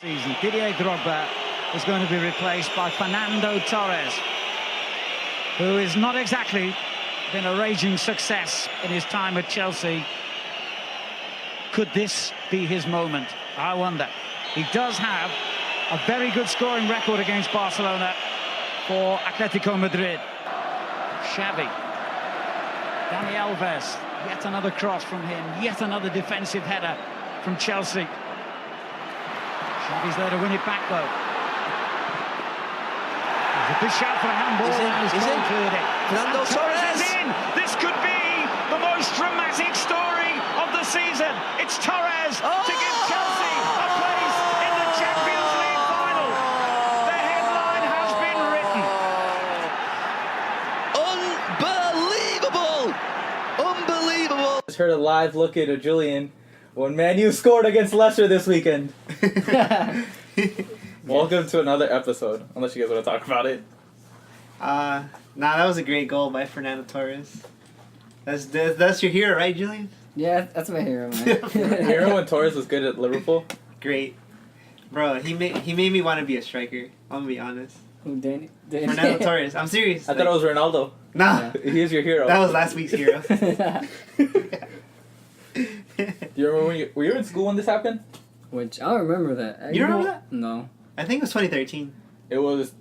Season. Didier Drogba is going to be replaced by Fernando Torres, who is not exactly been a raging success in his time at Chelsea. Could this be his moment? I wonder. He does have a very good scoring record against Barcelona for Atletico Madrid. Xavi. Dani Alves. Yet another cross from him. Yet another defensive header from Chelsea. Xavi's there to win it back, though. There's a big shout for a handball. Is it? Cleared it. Fernando Torres is in. This could be the most dramatic story of the season. It's Torres to give Chelsea a place in the Champions League final. The headline has been written. Unbelievable! Just heard a live look at Julian when Man U scored against Leicester this weekend. Welcome to another episode, unless you guys want to talk about it. That was a great goal by Fernando Torres. That's your hero, right, Julian? Yeah, that's my hero, man. You remember when Torres was good at Liverpool? Great. Bro, he made me want to be a striker. I'm gonna be honest. Who, Danny? Fernando Torres. I'm serious. I thought it was Ronaldo. Nah. He's your hero. That was last week's hero. Do you remember when were you in school when this happened? Which, I don't remember that. You remember that? No. I think it was 2013. It was,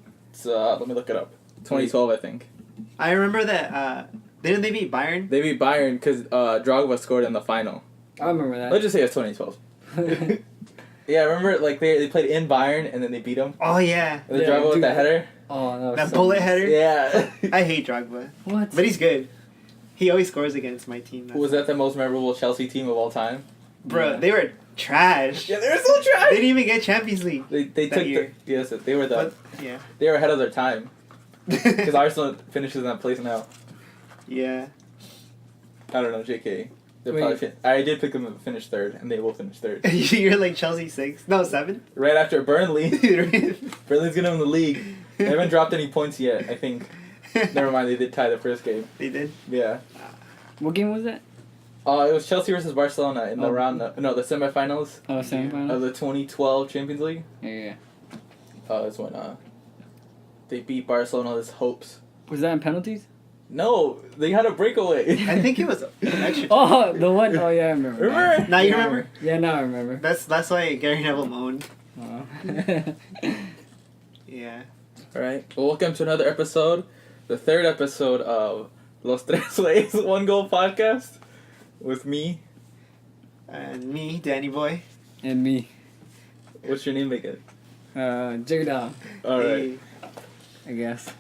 let me look it up. 2012, I think. I remember that, didn't they beat Bayern? They beat Bayern because Drogba scored in the final. I remember that. Let's just say it's 2012. Yeah, I remember like they played in Bayern and then they beat them. Oh, yeah. And the Drogba with that header. Oh, That bullet header? Yeah. I hate Drogba. What? But he's good. He always scores against my team. Was that the most memorable Chelsea team of all time? Bro, Yeah. they were trash. Yeah, they were so trash. They didn't even get Champions League. They that took year. yes, they were But, yeah. they were ahead of their time because Arsenal finishes in that place now. Yeah. I don't know, JK. They're Wait. probably I did pick them to finish third, and they will finish third. You're like Chelsea 6. No, 7. Right after Burnley. Burnley's gonna win the league. They haven't dropped any points yet, I think. Never mind, they did tie the first game. They did? Yeah. What game was that? It was Chelsea versus Barcelona in the the semifinals Oh, semifinal? of the 2012 Champions League. Yeah. That's when they beat Barcelona's hopes. Was that in penalties? No, they had a breakaway. I think it was extra. Oh, the one? Oh, yeah, I remember. Remember? Now you Yeah. remember? Yeah, now I remember. That's why Gary Neville moaned. Oh. Yeah. Alright, well, welcome to another episode, the third episode of Los Tres Ways One Goal podcast with me. And me, Danny Boy. And me. What's your name again? Jigda, Alright, I guess.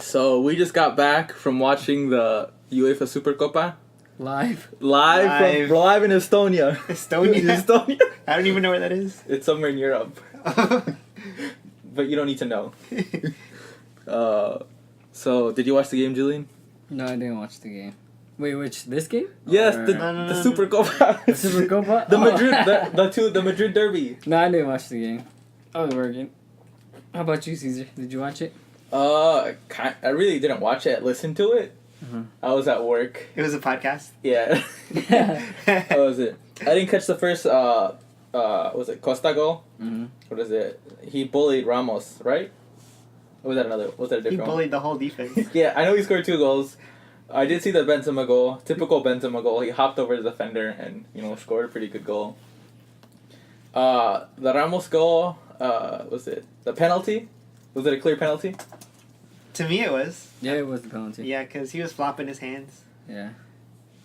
so we just got back from watching the UEFA Supercopa Live. live in Estonia. Estonia? Estonia. I don't even know where that is. It's somewhere in Europe, but you don't need to know. So did you watch the game, Julian? No, I didn't watch the game. Wait, this game? Yes, Or- the No. Supercopa. The Supercopa? The Oh. Madrid, the Madrid derby. No, I didn't watch the game. I was working. How about you, Caesar? Did you watch it? I really didn't watch it. Listen to it. Mhm. I was at work. It was a podcast. Yeah. How was it? I didn't catch the first. Was it Costa goal? Mm-hmm. What is it? He bullied Ramos, right? Or was that another? Was that a He different? bullied the whole defense. One? Yeah, I know he scored 2 goals. I did see the Benzema goal. Typical Benzema goal. He hopped over the defender and scored a pretty good goal. The Ramos goal. Was it the penalty? Was it a clear penalty? To me, it was. Yeah, it was the penalty. Yeah, because he was flopping his hands. Yeah.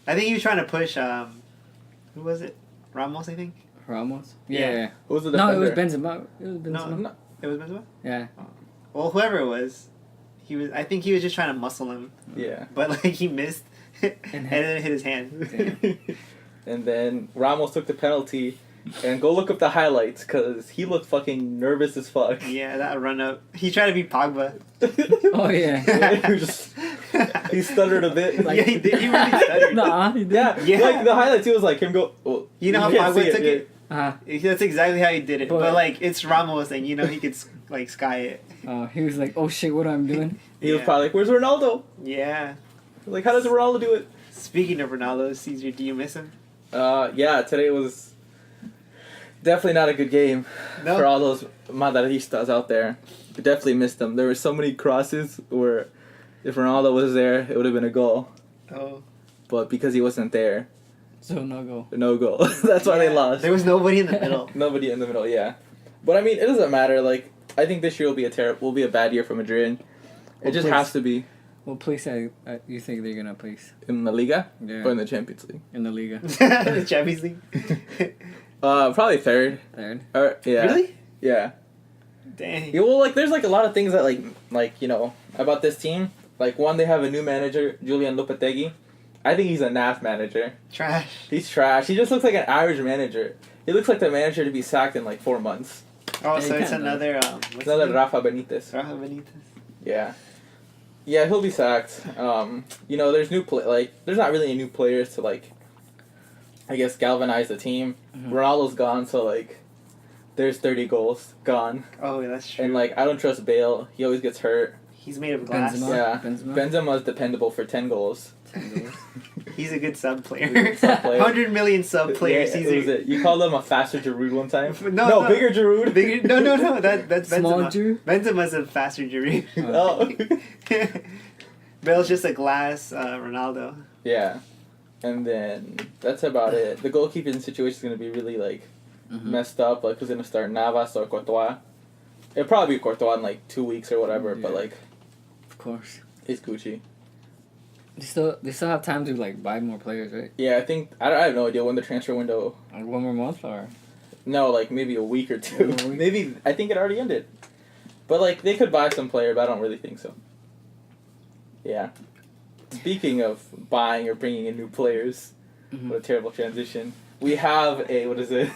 I think he was trying to push, who was it? Ramos, I think? Ramos? Yeah. Yeah. Who was the No, defender? it was Benzema. It was Benzema. No. It was Benzema? Yeah. Well, whoever it was, I think he was just trying to muscle him. Yeah. But, like, he missed, and then it hit his hand. And then Ramos took the penalty. And go look up the highlights, because he looked fucking nervous as fuck. Yeah, that run up. He tried to be Pogba. Oh, yeah. He stuttered a bit. Yeah, he did. He really stuttered. Nah, he did. Yeah, like the highlights, he was like him go. Well, You know how can't see Pogba took it? Uh-huh. That's exactly how he did it. But, But- like, it's Ramos, and he could, like, sky it. He was like, oh shit, what am I doing? He was Yeah. probably like, "Where's Ronaldo? Yeah. Like, how does Ronaldo do it?" Speaking of Ronaldo, Caesar, do you miss him? Yeah. Today was Definitely not a good game No. for all those Madridistas out there. We definitely missed them. There were so many crosses where if Ronaldo was there, it would have been a goal. Oh. But because he wasn't there, So no go. no goal. That's why they Yeah, lost. There was nobody in the middle. Nobody in the middle, yeah. But I mean, it doesn't matter. Like, I think this year will be a bad year for Madrid. It Well, just please. has to be What place you think they're gonna place? in the Liga Yeah. or in the Champions League. In the Liga. The Champions League. Probably third. Third. Or yeah. Really? Yeah. Dang. Yeah. Well, like, there's like a lot of things that like you know about this team. Like, one, they have a new manager, Julian Lopetegui. I think he's a naff manager. Trash. He's trash. He just looks like an average manager. He looks like the manager to be sacked in like 4 months. Oh, Yeah, so you it's kinda another. What's Another his name? Rafa Benitez. Rafa Benitez. Yeah. Yeah, he'll be sacked. You know, there's there's not really any new players to like, I guess, galvanize the team. Mhm. Ronaldo's gone, so like, there's 30 goals gone, Oh, that's true. and like I don't trust Bale. He always gets hurt. He's made of glass. Benzema. Yeah, Benzema. Benzema's dependable for 10 goals. He's a good sub player. Good sub player. 100 million sub players. Yeah, He's it was a, it. You called him a faster Giroud one time. No, no. bigger Giroud. bigger. No. That's Small Benzema. Drew? Benzema's a faster Giroud. Oh. Bale's just a glass Ronaldo. Yeah, and then that's about it. The goalkeeping situation is gonna be really like Mm-hmm. messed up. Like, who's gonna start, Navas or Courtois? It'll probably be Courtois in like 2 weeks or whatever. But Yeah. like, Of course. it's Gucci. They still have time to like buy more players, right? Yeah, I think I have no idea when the transfer window. Like 1 more month or. No, like maybe a week or two. 1 more week? Maybe I think it already ended. But like they could buy some player, but I don't really think so. Yeah. Speaking of buying or bringing in new players, Mhm. what a terrible transition. We have what is it?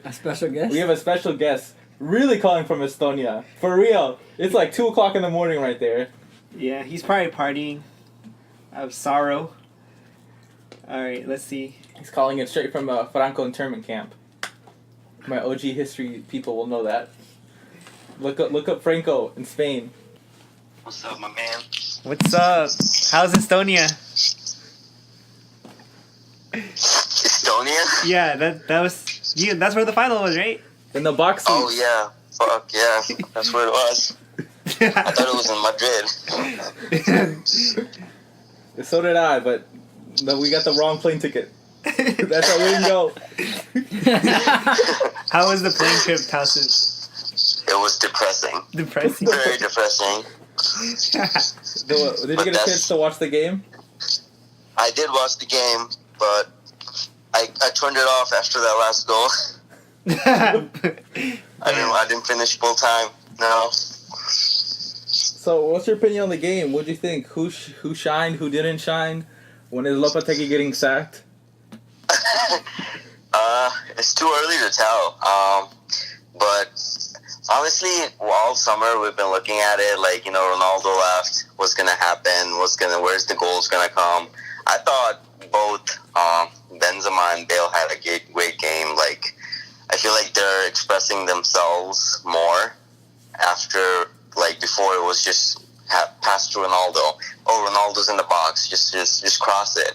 A special guest. We have a special guest, really calling from Estonia. For real. It's like 2 o'clock in the morning right there. Yeah, he's probably partying out of sorrow. Alright, let's see. He's calling it straight from a Franco internment camp. My OG history people will know that. Look up Franco in Spain. What's up, my man? What's up? How's Estonia? Estonia? Yeah, that was you. That's where the final was, right? In the box seat. Oh, yeah. Fuck, yeah. That's where it was. I thought it was in Madrid. So did I, but no, we got the wrong plane ticket. That's why we didn't go. How was the plane trip, Tasus? It was depressing. Depressing. Very depressing. Did you get a chance to watch the game? I did watch the game, but I turned it off after that last goal. I didn't finish full time. No. So, what's your opinion on the game? What do you think? Who shined? Who didn't shine? When is Lopetegui getting sacked? It's too early to tell. But honestly, all summer we've been looking at it like, you know, Ronaldo left. What's gonna happen? Where's the goals gonna come? I thought both Benzema and Bale had a great game. Like, I feel like they're expressing themselves more after, like, before it was just pass to Ronaldo. Oh, Ronaldo's in the box. Just cross it.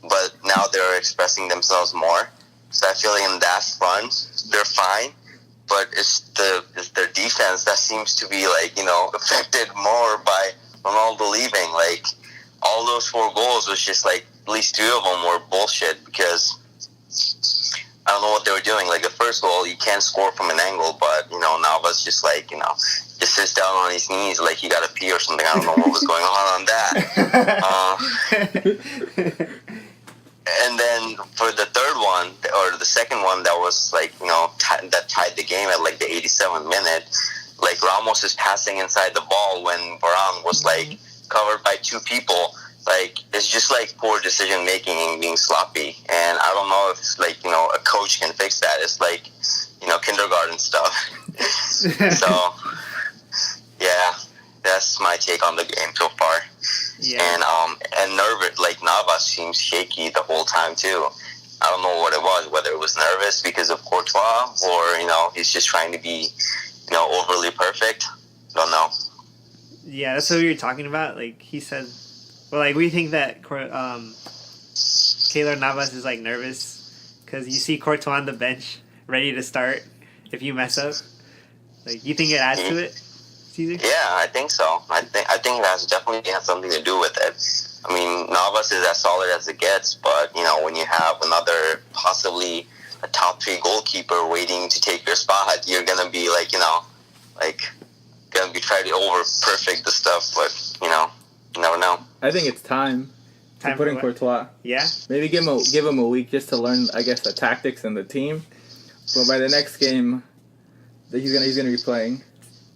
But now they're expressing themselves more. So I feel like in that front, they're fine. But it's their defense that seems to be, like, you know, affected more by Ronaldo leaving. Like, all those 4 goals was just, like, at least 2 of them were bullshit because I don't know what they were doing. Like, the first goal, you can't score from an angle, but, you know, Navas just, like, you know, just sits down on his knees like he got to pee or something. I don't know what was going on that. And then for the third one, or the second one that was, like, you know, that tied the game at, like, the 87th minute, like, Ramos is passing inside the ball when Varane was, like, covered by 2 people. Like, it's just, like, poor decision-making and being sloppy. And I don't know if, like, you know, a coach can fix that. It's, like, you know, kindergarten stuff. So, yeah, that's my take on the game so far. Yeah. And nervous, like, Navas seems shaky the whole time too. I don't know what it was, whether it was nervous because of Courtois or, you know, he's just trying to be, you know, overly perfect. Don't know. Yeah, that's what we were talking about. Like, he said, well, like, we think that Keylor Navas is, like, nervous because you see Courtois on the bench ready to start if you mess up? Like, you think it adds to it, Caesar? Yeah, I think so. I think that definitely has something to do with it. I mean, Navas is as solid as it gets, but when you have another possibly a top 3 goalkeeper waiting to take your spot, you're gonna be gonna be trying to over perfect the stuff, but you never know. I think it's time to put in Courtois. Yeah. Maybe give him a week just to learn, I guess, the tactics and the team. But by the next game, he's gonna be playing.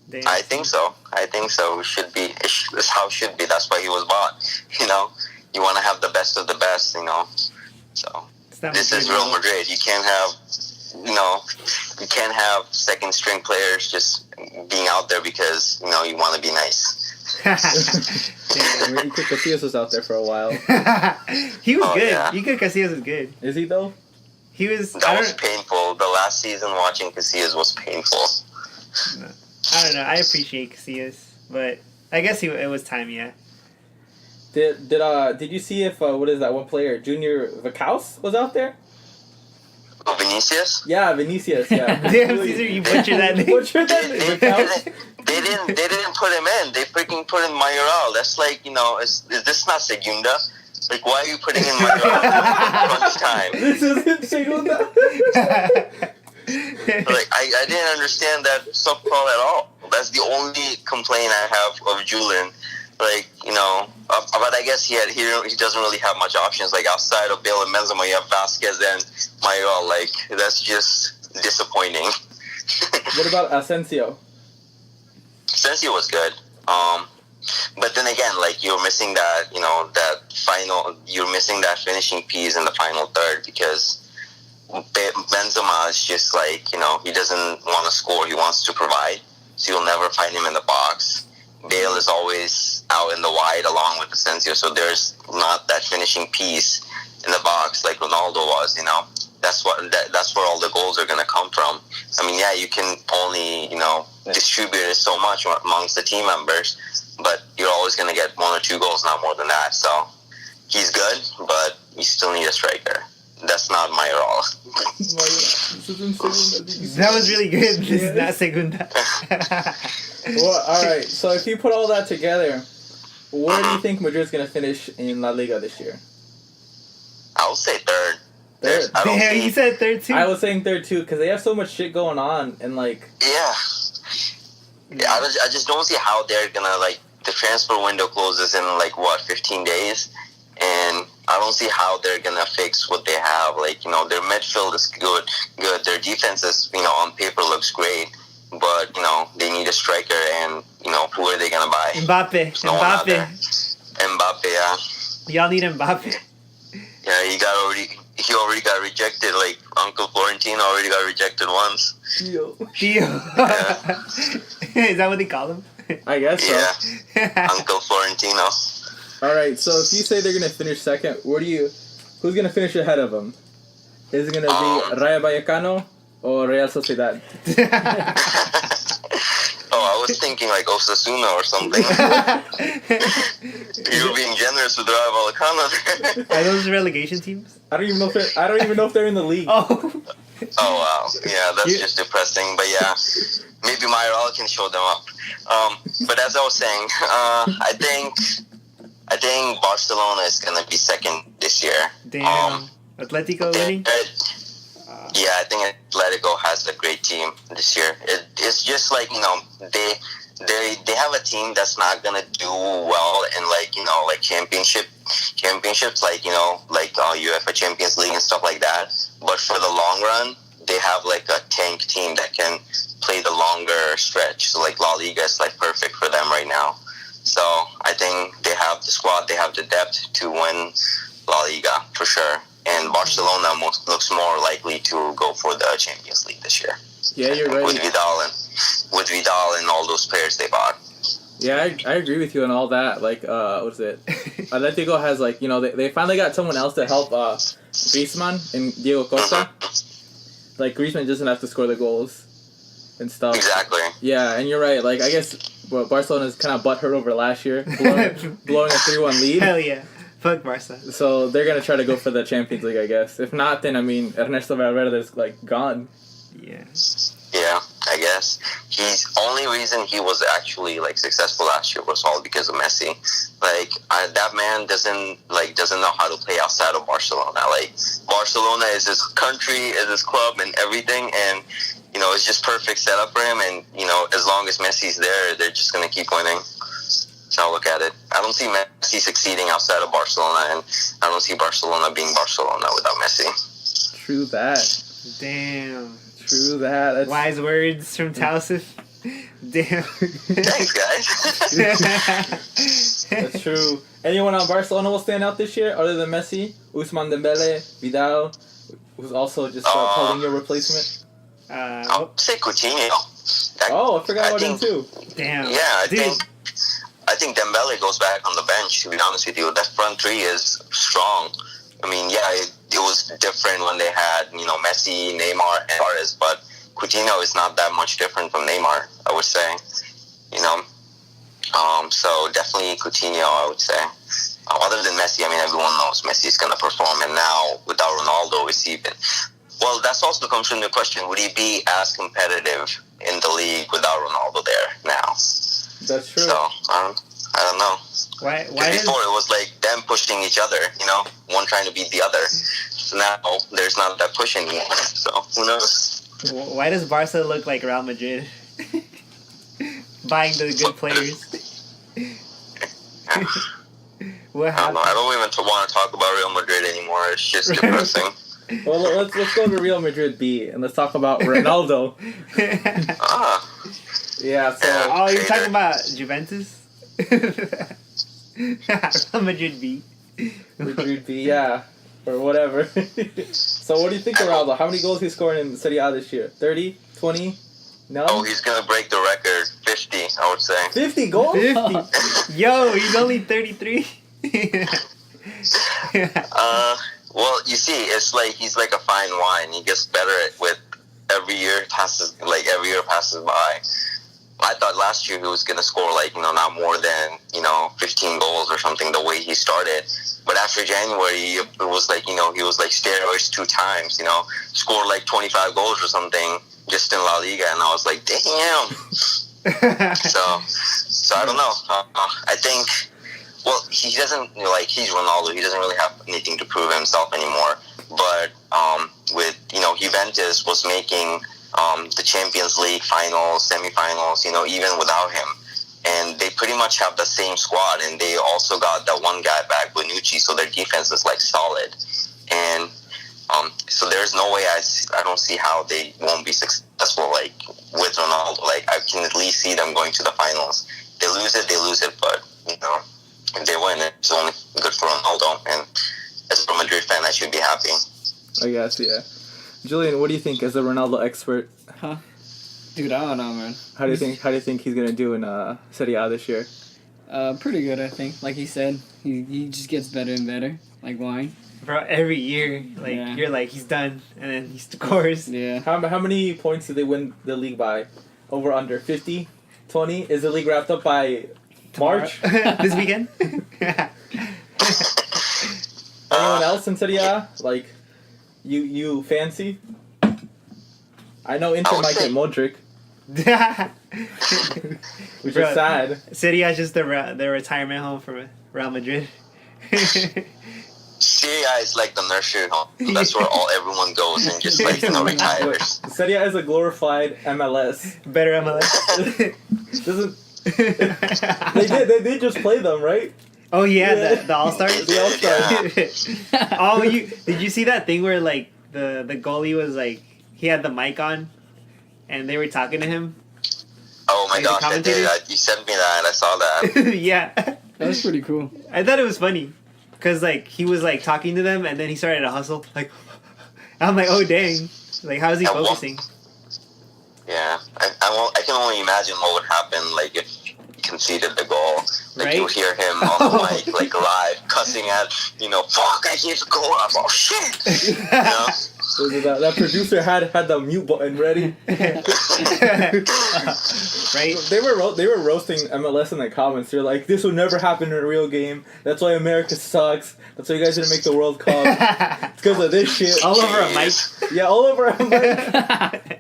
Damn. I think so. It should be. It's how it should be. That's why he was bought. You want to have the best of the best. So this is Real Madrid. You can't have second string players just being out there because you want to be nice. I mean, Casillas was out there for a while. He was good. Yeah. Iker Casillas was good. Is he though? He was. That was painful. The last season watching Casillas was painful. I don't know. I appreciate Casillas, but I guess it was time. Yeah. Did you see if what is that one player, Junior Vicaus, was out there? Oh, Vinicius? Yeah, Vinicius. Yeah. Damn, Caesar, you butchered that name. Butchered that name. Vicaus. They didn't put him in. They freaking put in Mayoral. That's like, is this not Segunda? Like, why are you putting in Mayoral crunch time? This isn't Segunda. Like, I didn't understand that sub-call at all. That's the only complaint I have of Julian. Like, but I guess he doesn't really have much options. Like, outside of Bale and Benzema, you have Vasquez and Mayoral. Like, that's just disappointing. What about Asensio? Asensio was good. But then again, like, you're missing that, you're missing that finishing piece in the final third because Benzema is just like, he doesn't want to score. He wants to provide. So you'll never find him in the box. Bale is always out in the wide along with Asensio. So there's not that finishing piece in the box like Ronaldo was, That's where all the goals are going to come from. I mean, yeah, you can only, distribute it so much amongst the team members, but you're always going to get 1 or 2 goals, not more than that. So he's good, but you still need a striker. That's not Mayoral. That was really good. This is not Segunda. Well, all right. So if you put all that together, where do you think Madrid's going to finish in La Liga this year? I would say third. Third. Damn, you said third too. I was saying third too because they have so much shit going on and like. Yeah. I just don't see how they're gonna the transfer window closes in 15 days, and I don't see how they're gonna fix what they have. Their midfield is good. Their defense is on paper looks great, but they need a striker, and who are they gonna buy? Mbappe. No one out there. Mbappe, yeah. Y'all need Mbappe. Yeah, he already got rejected. Like Uncle Florentino already got rejected once. Theo. Yeah. Is that what they call him? I guess so. Yeah, Uncle Florentino. All right. So if you say they're gonna finish second, who's gonna finish ahead of them? Is it gonna be Rayo Vallecano or Real Sociedad? Oh, I was thinking Osasuna or something. You're being generous with Rayo Vallecano. Are those relegation teams? I don't even know if they're in the league. Oh. Oh wow, yeah, that's just depressing. But yeah, maybe Mayoral can show them up. But as I was saying, I think Barcelona is gonna be second this year. Damn. Atletico winning? Yeah, I think Atletico has a great team this year. It's just they have a team that's not gonna do well in championships UEFA Champions League and stuff like that. But for the long run, they have a tank team that can play the longer stretch. So La Liga is perfect for them right now. So I think they have the squad, they have the depth to win La Liga for sure. And Barcelona looks more likely to go for the Champions League this year. Yeah, you're right. With Vidal and all those players they bought. Yeah, I agree with you on all that. What is it? Atletico has they finally got someone else to help Griezmann and Diego Costa. Griezmann doesn't have to score the goals and stuff. Exactly. Yeah, and you're right. I guess Barcelona's kind of butthurt over last year, blowing a 3-1 lead. Hell yeah. Fuck Barca. So they're gonna try to go for the Champions League, I guess. If not, then Ernesto Valverde's gone. Yeah. Yeah, I guess he's only reason he was actually like successful last year was all because of Messi. Like that man doesn't know how to play outside of Barcelona. Like Barcelona is his country, is his club, and everything, and it's just perfect setup for him. And as long as Messi's there, they're just gonna keep winning. So I look at it. I don't see Messi succeeding outside of Barcelona, and I don't see Barcelona being Barcelona without Messi. True that. Damn. True that. That's, Wise words from Tausif. Damn. Thanks, guys. that's true. Anyone on Barcelona will stand out this year other than Messi? Ousmane Dembele, Vidal, who's also just holding your replacement. I'll say Coutinho. I forgot about him too. Damn. Yeah, I think Dembele goes back on the bench, to be honest with you. That front three is strong. I mean, yeah, it was different when they had, Messi, Neymar, and Suarez, but Coutinho is not that much different from Neymar, I would say. So definitely Coutinho, I would say. Other than Messi, I mean, everyone knows Messi is going to perform, and now without Ronaldo, it's even... Well, that's also comes from the question, would he be as competitive in the league without Ronaldo there now? That's true. So, I don't know. Why Before it was like them pushing each other, one trying to beat the other. So now there's not that push anymore. So who knows? why does Barca look like Real Madrid? Buying the good players. What I don't happened? know. I don't even want to talk about Real Madrid anymore. It's just depressing. Well, let's go to Real Madrid B and let's talk about Ronaldo. Yeah. So. Oh, you're talking about Juventus? Real Madrid B. Madrid B, yeah. Or whatever. So what do you think of Ronaldo? How many goals he scored in Serie A this year? 30? 20? None? Oh, he's going to break the record. 50, I would say. 50 goals? 50. Yo, he's only 33. Well, you see, it's like he's like a fine wine. He gets better with every year passes by. I thought last year he was going to score not more than, 15 goals or something the way he started. But after January, it was like, he was like steroids 2 times, scored like 25 goals or something just in La Liga. And I was like, damn. So I don't know. I think, well, he doesn't, he's Ronaldo. He doesn't really have anything to prove himself anymore. But with, Juventus was making the Champions League finals, semifinals, even without him. And they pretty much have the same squad, and they also got that one guy back, Bonucci, so their defense is solid. And so there's no way I don't see how they won't be successful with Ronaldo. I can at least see them going to the finals. They lose it, but if they win, it's only good for Ronaldo. And as a Madrid fan, I should be happy. I guess, yeah. Julian, what do you think as a Ronaldo expert? Huh? Dude, I don't know, man. How do you think he's gonna do in Serie A this year? Pretty good, I think. Like he said, he just gets better and better, like wine. Bro, every year, Yeah. you're like, he's done, and then he scores. Yeah. How many points did they win the league by? Over, under 50? 20? Is the league wrapped up by March? This weekend? Anyone else in Serie A? You fancy? I know Inter might get Modric, which Bro, is sad. Serie A is just the retirement home for Real Madrid. Serie A is like the nursery home. That's where everyone goes and just retires. Serie A is a glorified MLS. Better MLS. Doesn't they just play them, right? Oh yeah, the All Stars. The All-Stars. Did you see that thing where the goalie was he had the mic on, and they were talking to him? Oh my Like the gosh, I did. commentators? You sent me that. I saw that. Yeah, That was pretty cool. I thought it was funny, cause he was talking to them, and then he started to hustle. I'm like, oh dang, how is he And what- focusing? Yeah, I can only imagine what would happen if he conceded the goal. Right? You hear him on the mic live cussing at fuck, I need to go up. Oh shit. That producer had the mute button ready. Right? They were roasting MLS in the comments. They're like, this will never happen in a real game. That's why America sucks. That's why you guys didn't make the World Cup. It's because of this shit. All over a mic. Yeah, all over a mic.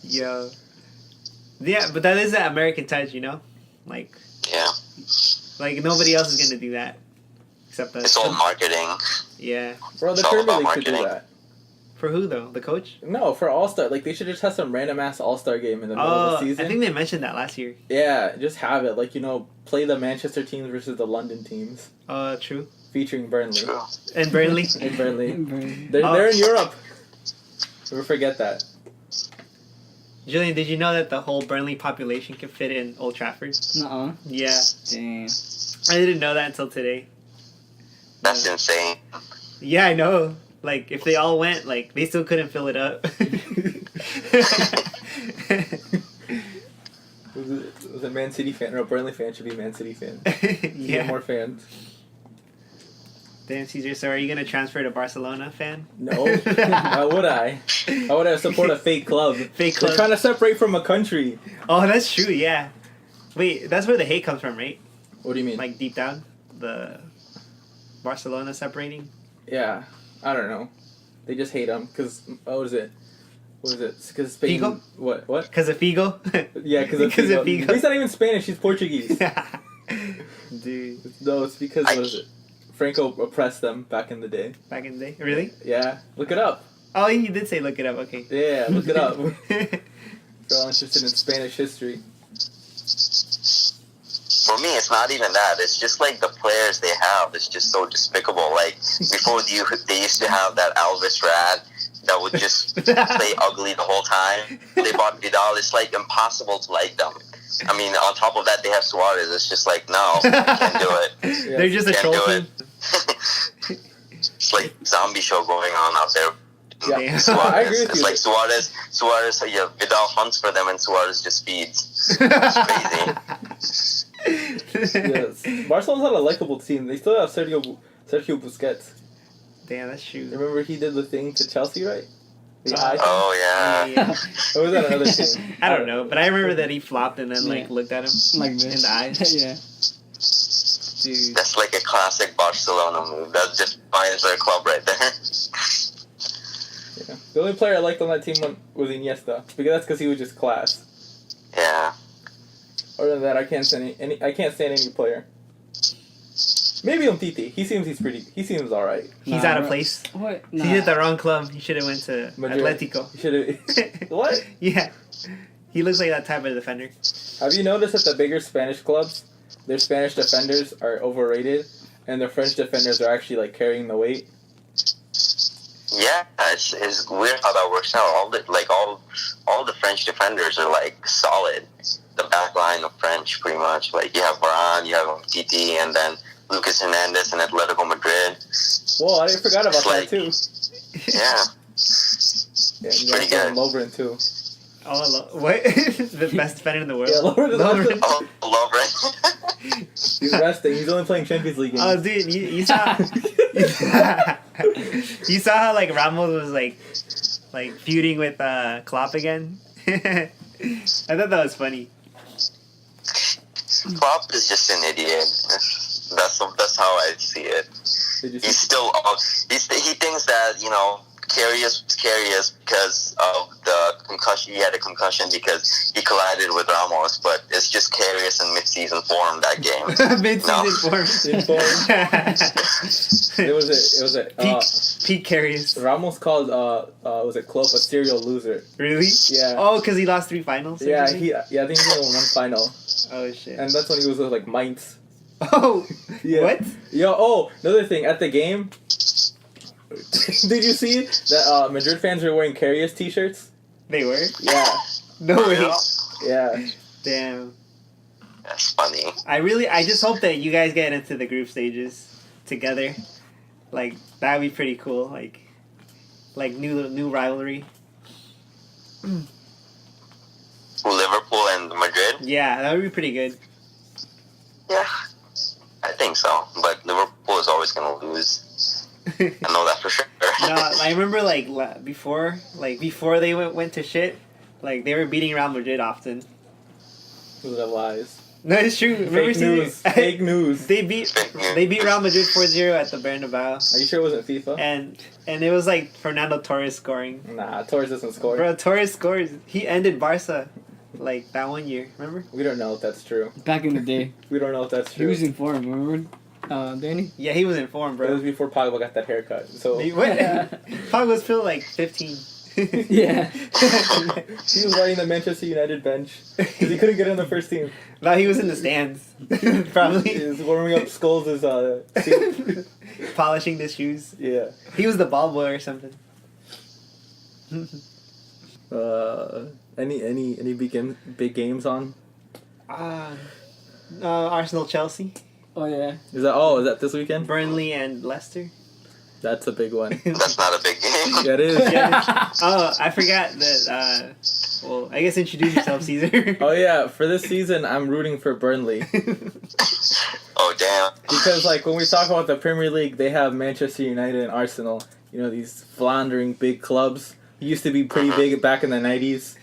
Yo. Yeah, but that is that American touch, you know? Like Yeah. nobody else is gonna do that. Except us. It's all marketing. Yeah. Bro, the It's all Premier about League should do marketing. that. For who though? The coach? No, for All-Star. Like, they should just have some random ass All-Star game in the middle of the season. I think they mentioned that last year. Yeah, just have it. Like, play the Manchester teams versus the London teams. True. Featuring Burnley. True. And Burnley. In Burnley. Burnley. They're in Europe. Never forget that. Julian, did you know that the whole Burnley population can fit in Old Trafford? Nuh-uh. Yeah. Damn. I didn't know that until today. That's insane. Yeah, I know. Like, if they all went, like, they still couldn't fill it up. Was it Man City fan or a Burnley fan should be Man City fan. Get Yeah. more fans. Damn, Caesar, so are you going to transfer to Barcelona, fan? No. Why would I? Why would I support a fake club? Fake They're club. trying to separate from a country. Oh, that's true, yeah. Wait, that's where the hate comes from, right? What do you mean? Like, deep down? The Barcelona separating? Yeah. I don't know. They just hate him because, what is it? Because Spain... Figo? What? Because of Figo? Yeah, because of Because of Figo. Figo. He's not even Spanish, he's Portuguese. Dude, No, it's because, what is it? Franco oppressed them back in the day. back in the day? Really? Yeah. Look it up. Oh, you did say look it up, okay. Yeah, look it up. If you're all interested in Spanish history. For me, it's not even that. It's just like the players they have. It's just so despicable. Like before, they used to have that Alves Rad that would just play ugly the whole time. They bought Vidal. It's like impossible to like them. I mean, on top of that, they have Suarez. It's just like, no, can't do it. They're just a Can't troll do team. it. It's like zombie show going on out there. Yeah. Damn. Well, I agree with It's you. like Suarez, yeah, Vidal hunts for them and Suarez just feeds. It's crazy. Yes. Barcelona's not a likable team. They still have Sergio Busquets. Damn, that's true. Remember he did the thing to Chelsea, right? The Oh. eye. Oh, yeah. Or was that another team? I don't know, but I remember that he flopped and then, like, Yeah. looked at him Like in this. the eyes. Yeah. Dude. That's like a classic Barcelona move. That just defines their club right there. Yeah. The only player I liked on that team was Iniesta, because that's because he was just class. Yeah. Other than that, I can't stand any player. Maybe Umtiti. He seems alright. He's Nah, out of bro. place. What? He did the wrong club. He should have went to Madrid. Atletico. He should have. What? Yeah. He looks like that type of defender. Have you noticed that the bigger Spanish clubs, their Spanish defenders are overrated, and their French defenders are actually like carrying the weight? Yeah, it's weird how that works out. All the French defenders are like solid. The back line of French, pretty much. Like you have Varane, you have Titi, and then Lucas Hernandez in Atletico Madrid. Well, I forgot about It's that like- too. Yeah, Yeah, you pretty got good. Lovren too. Oh, what? The best defender in the world. Yeah, Lovren is Lovren. awesome. oh, love it. He's resting. He's only playing Champions League games. Oh, dude, you saw... you saw how, like, Ramos was, like feuding with Klopp again? I thought that was funny. Klopp is just an idiot. That's how I see it. Did you He's see? still he thinks that Karius because of the concussion. He had a concussion because he collided with Ramos, but it's just Karius in mid-season form that game. Mid-season form. It was a Peak Karius. Ramos called was it Klopp a serial loser? Really? Yeah. Oh, because he lost 3 finals? or Yeah, something? I think he only won one final, Oh, shit. and that's when he was with like Mainz. Oh! Yeah. What? Oh, another thing at the game. Did you see that Madrid fans were wearing Karius t-shirts? They were? Yeah, No way. yeah. Damn. That's funny. I just hope that you guys get into the group stages together. Like, that would be pretty cool. Like new rivalry. Liverpool and Madrid. Yeah, that would be pretty good. Yeah, I think so. But Liverpool is always gonna lose. I know that for sure. No, I remember before they went to shit, like they were beating Real Madrid often. Those are lies. No, it's true. Remember Fake news. Fake news. They beat Real Madrid 4-0 at the Bernabeu. Are you sure it wasn't FIFA? And it was like Fernando Torres scoring. Nah, Torres doesn't score. Bro, Torres scores. He ended Barca like that one year. Remember? We don't know if that's true. Back in the day. We don't know if that's He true. was in form, remember? Danny? Yeah, he was in form, It bro. was before Pogba got that haircut. So He what? Pog was still like 15. Yeah. he was riding the Manchester United bench because he couldn't get in the first team. No, he was in the stands. He Probably was warming up Scholes' seat. polishing the shoes. Yeah. He was the ball boy or something. Any big games on? Arsenal, Chelsea, Oh, yeah. Is that this weekend? Burnley, and Leicester. That's a big one. That's not a big game. Yeah, it is. Yeah. Oh, I forgot that. Well, I guess introduce yourself, Caesar. Oh yeah, for this season I'm rooting for Burnley Oh damn. because like when we talk about the Premier League, they have Manchester United and Arsenal. You know, these floundering big clubs. Used to be pretty big back in the 90s,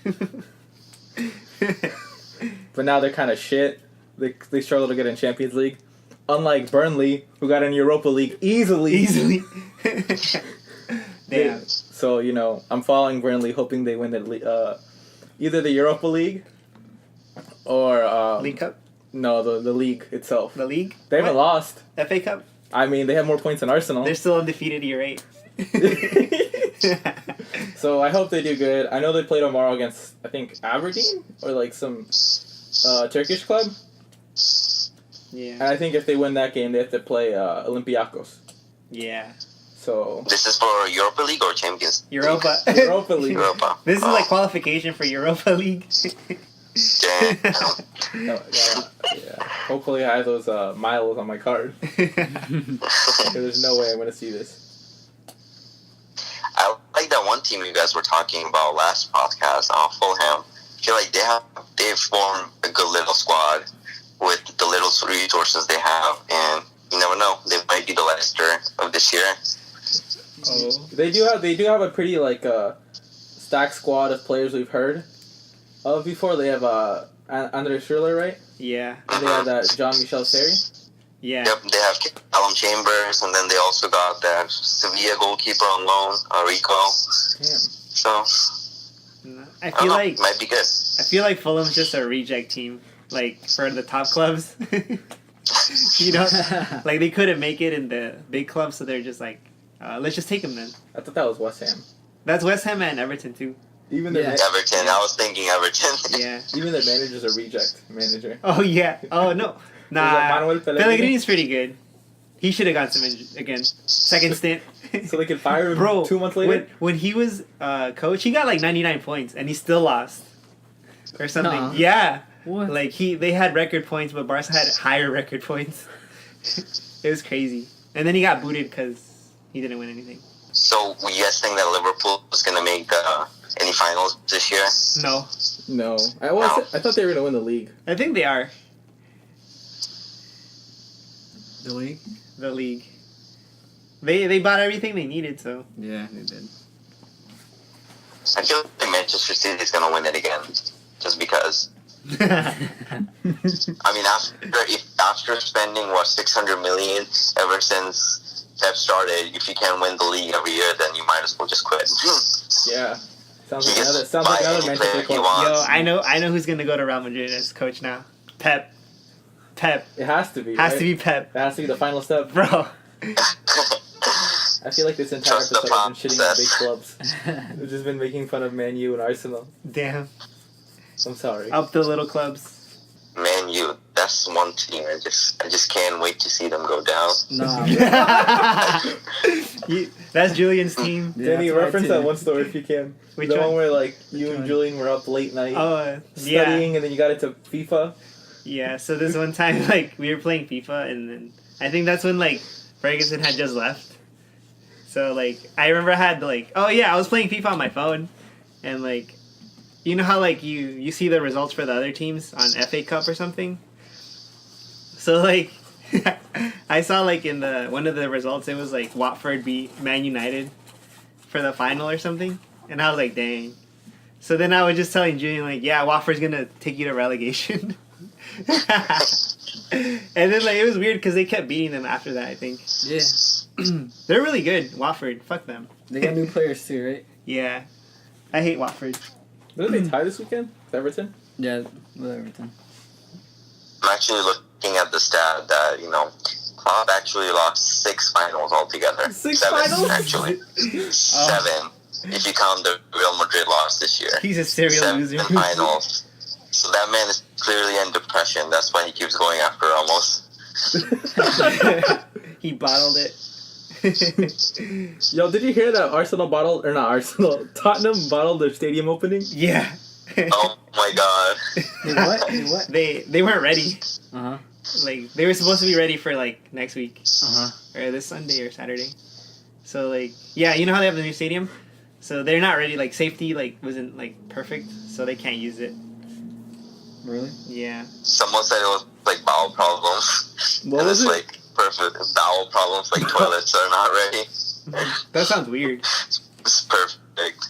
but now they're kind of shit. They struggle to get in Champions League. Unlike Burnley, who got in Europa League easily. Damn. So, you know, I'm following Burnley, hoping they win either the Europa League or... League Cup? No, the league itself. The league? They haven't What? lost. FA Cup? I mean, they have more points than Arsenal. They're still undefeated year 8. So I hope they do good. I know they play tomorrow against, I think, Aberdeen? Or like some Turkish club. And Yeah. I think if they win that game, they have to play Olympiacos. Yeah. So... This is for Europa League or Champions? Europa. Europa League. Europa. This is like qualification for Europa League. Damn. Yeah. Hopefully I have those miles on my card. There's no way I'm going to see this. I like that one team you guys were talking about last podcast, Fulham. I feel like they've formed a good little squad with the little resources they have, and you never know, they might be the Leicester of this year. Oh. They do have a pretty like stacked squad of players we've heard of before. They have Andre Schürrle, right? Yeah. And they have that Jean-Michel Seri. Yeah. Yep, they have Callum Chambers, and then they also got that Sevilla goalkeeper on loan, Rico. Damn. So I I feel don't know, like might be good. I feel like Fulham's just a reject team, like for the top clubs. You know, like they couldn't make it in the big clubs, so they're just like, let's just take them then. I thought that was West Ham. That's West Ham and Everton too. Even their Yeah. Everton, I was thinking Everton. Yeah. even their manager's a reject manager. Oh yeah. Oh no. Nah. Manuel Pellegrini? Pellegrini's pretty good. He should have got some again. Second stint. So they could fire him Bro, 2 months later. when he was coach, he got like 99 points and he still lost or something. Nuh-uh. Yeah. What? Like they had record points, but Barca had higher record points. It was crazy. And then he got booted because he didn't win anything. So, you guys think that Liverpool is going to make any finals this year? No, No, I thought they were gonna win the league. I think they are The league? the league. They bought everything they needed, so Yeah, they did. I feel like Manchester City is going to win it again, just because. I mean, after spending 600 million ever since Pep started, if you can't win the league every year, then you might as well just quit. Yeah, sounds He like gets another buy any Manchester player he club. wants. Yo, I know who's gonna go to Real Madrid as coach now. Pep. It has to be. Has right? to be Pep, It has to be the final step. bro. I feel like this entire Trust the episode I've been shitting on big process. clubs. We've just been making fun of Man U and Arsenal. Damn. I'm sorry. Up the little clubs. Man U, that's one team. I just can't wait to see them go down. Nah. That's Julian's team. Yeah, Danny, that's my reference team. that one story if you can. Which the one? one where like you and one? Julian were up late night Oh, studying yeah. and then you got into FIFA. Yeah, so this one time, like, we were playing FIFA, and then I think that's when, like, Ferguson had just left. So, like, I remember I had, like, oh, yeah, I was playing FIFA on my phone, and, like, you know how, like, you see the results for the other teams on FA Cup or something? So, like, I saw, like, in one of the results, it was, like, Watford beat Man United for the final or something, and I was like, dang. So then I was just telling Julian, like, yeah, Watford's gonna take you to relegation. And then like it was weird because they kept beating them after that. I think Yeah. they're really good. Watford, fuck them. They got new players too, right? Yeah, I hate Watford. Didn't they tie this weekend with Everton? Yeah, with everything. I'm actually looking at the stat that, Klopp actually lost 6 finals altogether. 6 7, finals? actually. 7, if you count the Real Madrid loss this year. He's a serial 7 loser. finals. So that man is clearly in depression. That's why he keeps going after Ramos. He bottled it. Yo, did you hear that Tottenham bottled their stadium opening? Yeah. Oh my god. They what? They what? They weren't ready. Uh huh. Like they were supposed to be ready for like next week Uh huh. or this Sunday or Saturday. So like yeah, you know how they have the new stadium? So they're not ready. Like safety like wasn't like perfect, so they can't use it. Really? Yeah. Someone said it was like bowel problems. What and was it's it? like perfect bowel problems, like toilets are not ready. That sounds weird. It's perfect.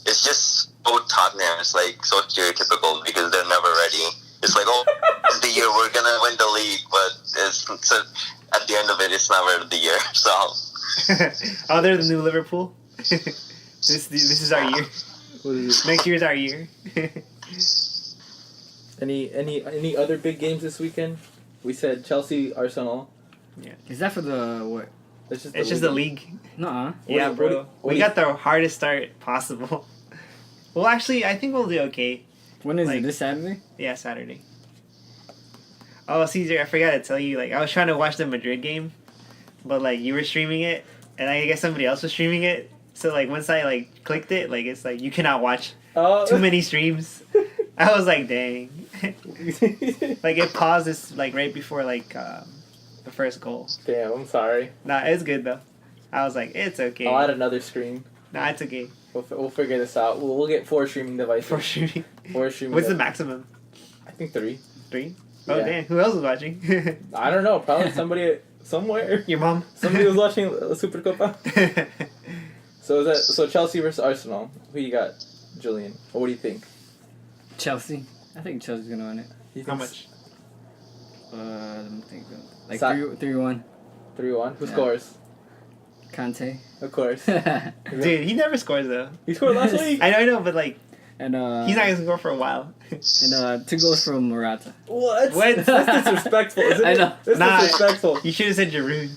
It's just so Tottenham. It's like so stereotypical because they're never ready. It's like, oh, it's the year we're gonna win the league, but it's at the end of it, it's never the year. So Oh, they're the new Liverpool. This is our year. What is it? Next year's our year. Any other big games this weekend? We said Chelsea, Arsenal. Is that for the what? That's just It's just the league. Nuh-uh. Yeah, what bro. do you- We got the hardest start possible. Well, actually, I think we'll do okay. When is Like- it? This Saturday? Yeah, Saturday. Oh, Caesar, I forgot to tell you. Like, I was trying to watch the Madrid game, but like you were streaming it, and I guess somebody else was streaming it. So like once I like clicked it, like it's like you cannot watch too many streams. I was like, dang. Like it pauses like right before like the first goal. Damn, I'm sorry. Nah, it's good though. I was like, it's okay. I'll add another screen. Nah, it's okay. We'll figure this out. We'll get 4 streaming devices. For streaming. 4 streaming. What's the devices. maximum? I think 3. 3? Oh Yeah. damn! Who else is watching? I don't know. Probably somebody somewhere. Your mom. Somebody was watching Supercopa. So Chelsea versus Arsenal. Who you got, Julian? Or what do you think? Chelsea. I think Chelsea's gonna win it. You How think much? I'm thinking like Sa- 3-1. 3-1. Who Yeah. scores? Conte. Of course. Dude, he never scores though. He scored last week. I know, but like And he's not gonna score for a while. and 2 goals from Morata. What? What? That's disrespectful, isn't it? I know. That's Nah. disrespectful. You should have said Giroud.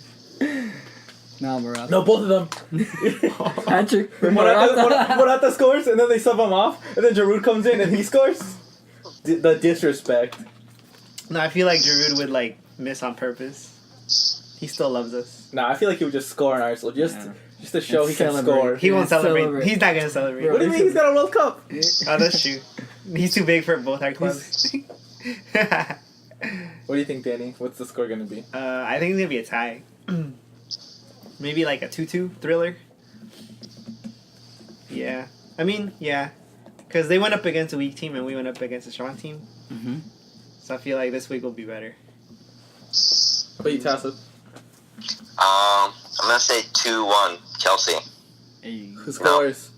No, Morata. No, both of them. Hat-trick for Morata scores, and then they sub him off, and then Giroud comes in and he scores. The disrespect. No, I feel like Giroud would like miss on purpose. He still loves us. Nah, I feel like he would just score in Arsenal just to show And he can celebrate. score. He won't Yeah, celebrate. celebrate. He's not gonna celebrate. Bro, What do you mean he's got a World Cup? Oh, that's true. He's too big for both our clubs. What do you think, Danny? What's the score gonna be? I think it's gonna be a tie. Maybe like a 2-2 thriller. Yeah. I mean, yeah. Because they went up against a weak team and we went up against a strong team. Mm-hmm. So I feel like this week will be better. How about you, Tassa? I'm gonna say 2-1 Chelsea. Hey. Who scores?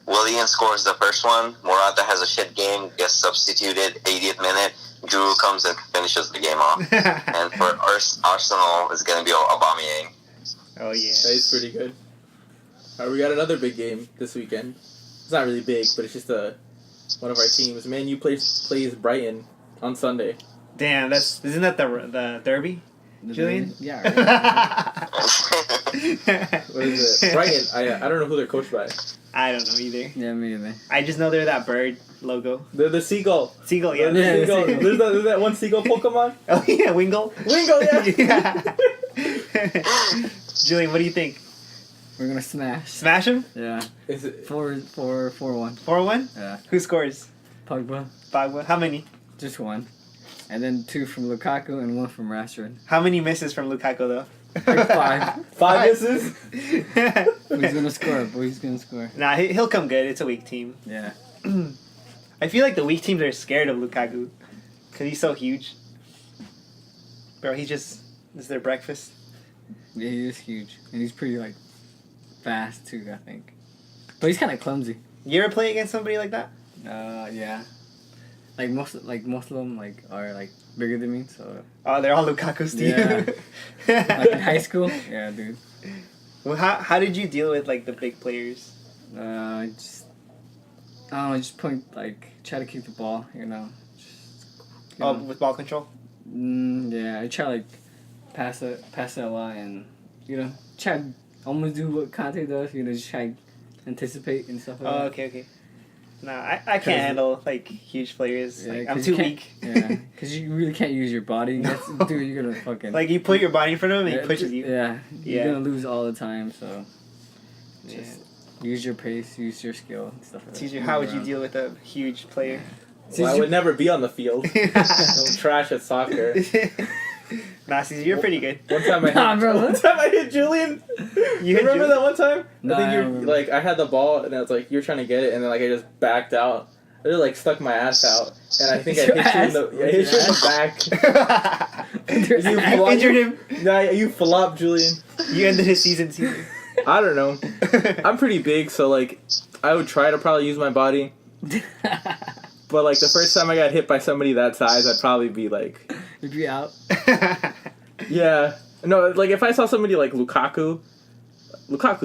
Willian scores the first one. Morata has a shit game, gets substituted 80th minute. Giroud comes and finishes the game off. And for Arsenal, it's gonna be Aubameyang. Oh, yeah. That is pretty good. Alright, we got another big game this weekend. It's not really big, but it's just one of our teams. Man U plays Brighton on Sunday. Damn, isn't that the derby? Julian? Yeah. Right. What is it? Brighton. I don't know who they're coached by. I don't know either. Yeah, me either. I just know they're that bird logo. They're the seagull. Seagull, yeah. They're the Yeah, seagull. seagull. There's that one seagull Pokemon. Oh, yeah, Wingle. Wingo, yeah. Julian, what do you think? We're gonna smash. Smash him? Yeah. Is it? 4-1. 4-1? Yeah. Who scores? Pogba. Pogba. How many? Just 1. And then 2 from Lukaku and 1 from Rashford. How many misses from Lukaku, though? Like 5. 5 misses? Who's gonna score? Boy's gonna score. Nah, he'll come good. It's a weak team. Yeah. I feel like the weak teams are scared of Lukaku. Because he's so huge. Bro, it's their breakfast. Yeah, he is huge. And he's pretty, like, fast, too, I think. But he's kind of clumsy. You ever play against somebody like that? Yeah. like most of them like are like bigger than me. So Oh, they're all Lukaku's to Yeah. like in high school, yeah, dude. Well, how did you deal with like the big players? Just I don't know, just try to keep the ball, you know. Just, With ball control. Yeah, I try like pass it a lot, and you know try to almost do what Conte does. You know, just try to anticipate and stuff like that. Oh, okay. No, I can't handle like huge players. Yeah, Like, I'm 'cause you too can't- weak. Yeah, because you really can't use your body. Dude, you're gonna fucking Like you put your body in front of him and he pushes you. Yeah, you're Yeah. gonna lose all the time. So Yeah. just use your pace, use your skill, and stuff like that. Caesar, how would you deal with a huge player? Well, I would never be on the field. I'm trash at soccer. Nah, Caesar, you're pretty good. One time I hit, Nah, bro. one time I hit Julian. You hit remember Julian? that one time? Nah, I I think remember. like I had the ball and I was like you're trying to get it and then like I just backed out. I just like stuck my ass out and I think I Your hit you in the ass? I hit you in the back. You flopped- injured him. Nah, you flopped, Julian. You ended his season, Caesar. I don't know. I'm pretty big, so like I would try to probably use my body. But like the first time I got hit by somebody that size, I'd probably be like, You'd be out. yeah. No, like if I saw somebody like Lukaku's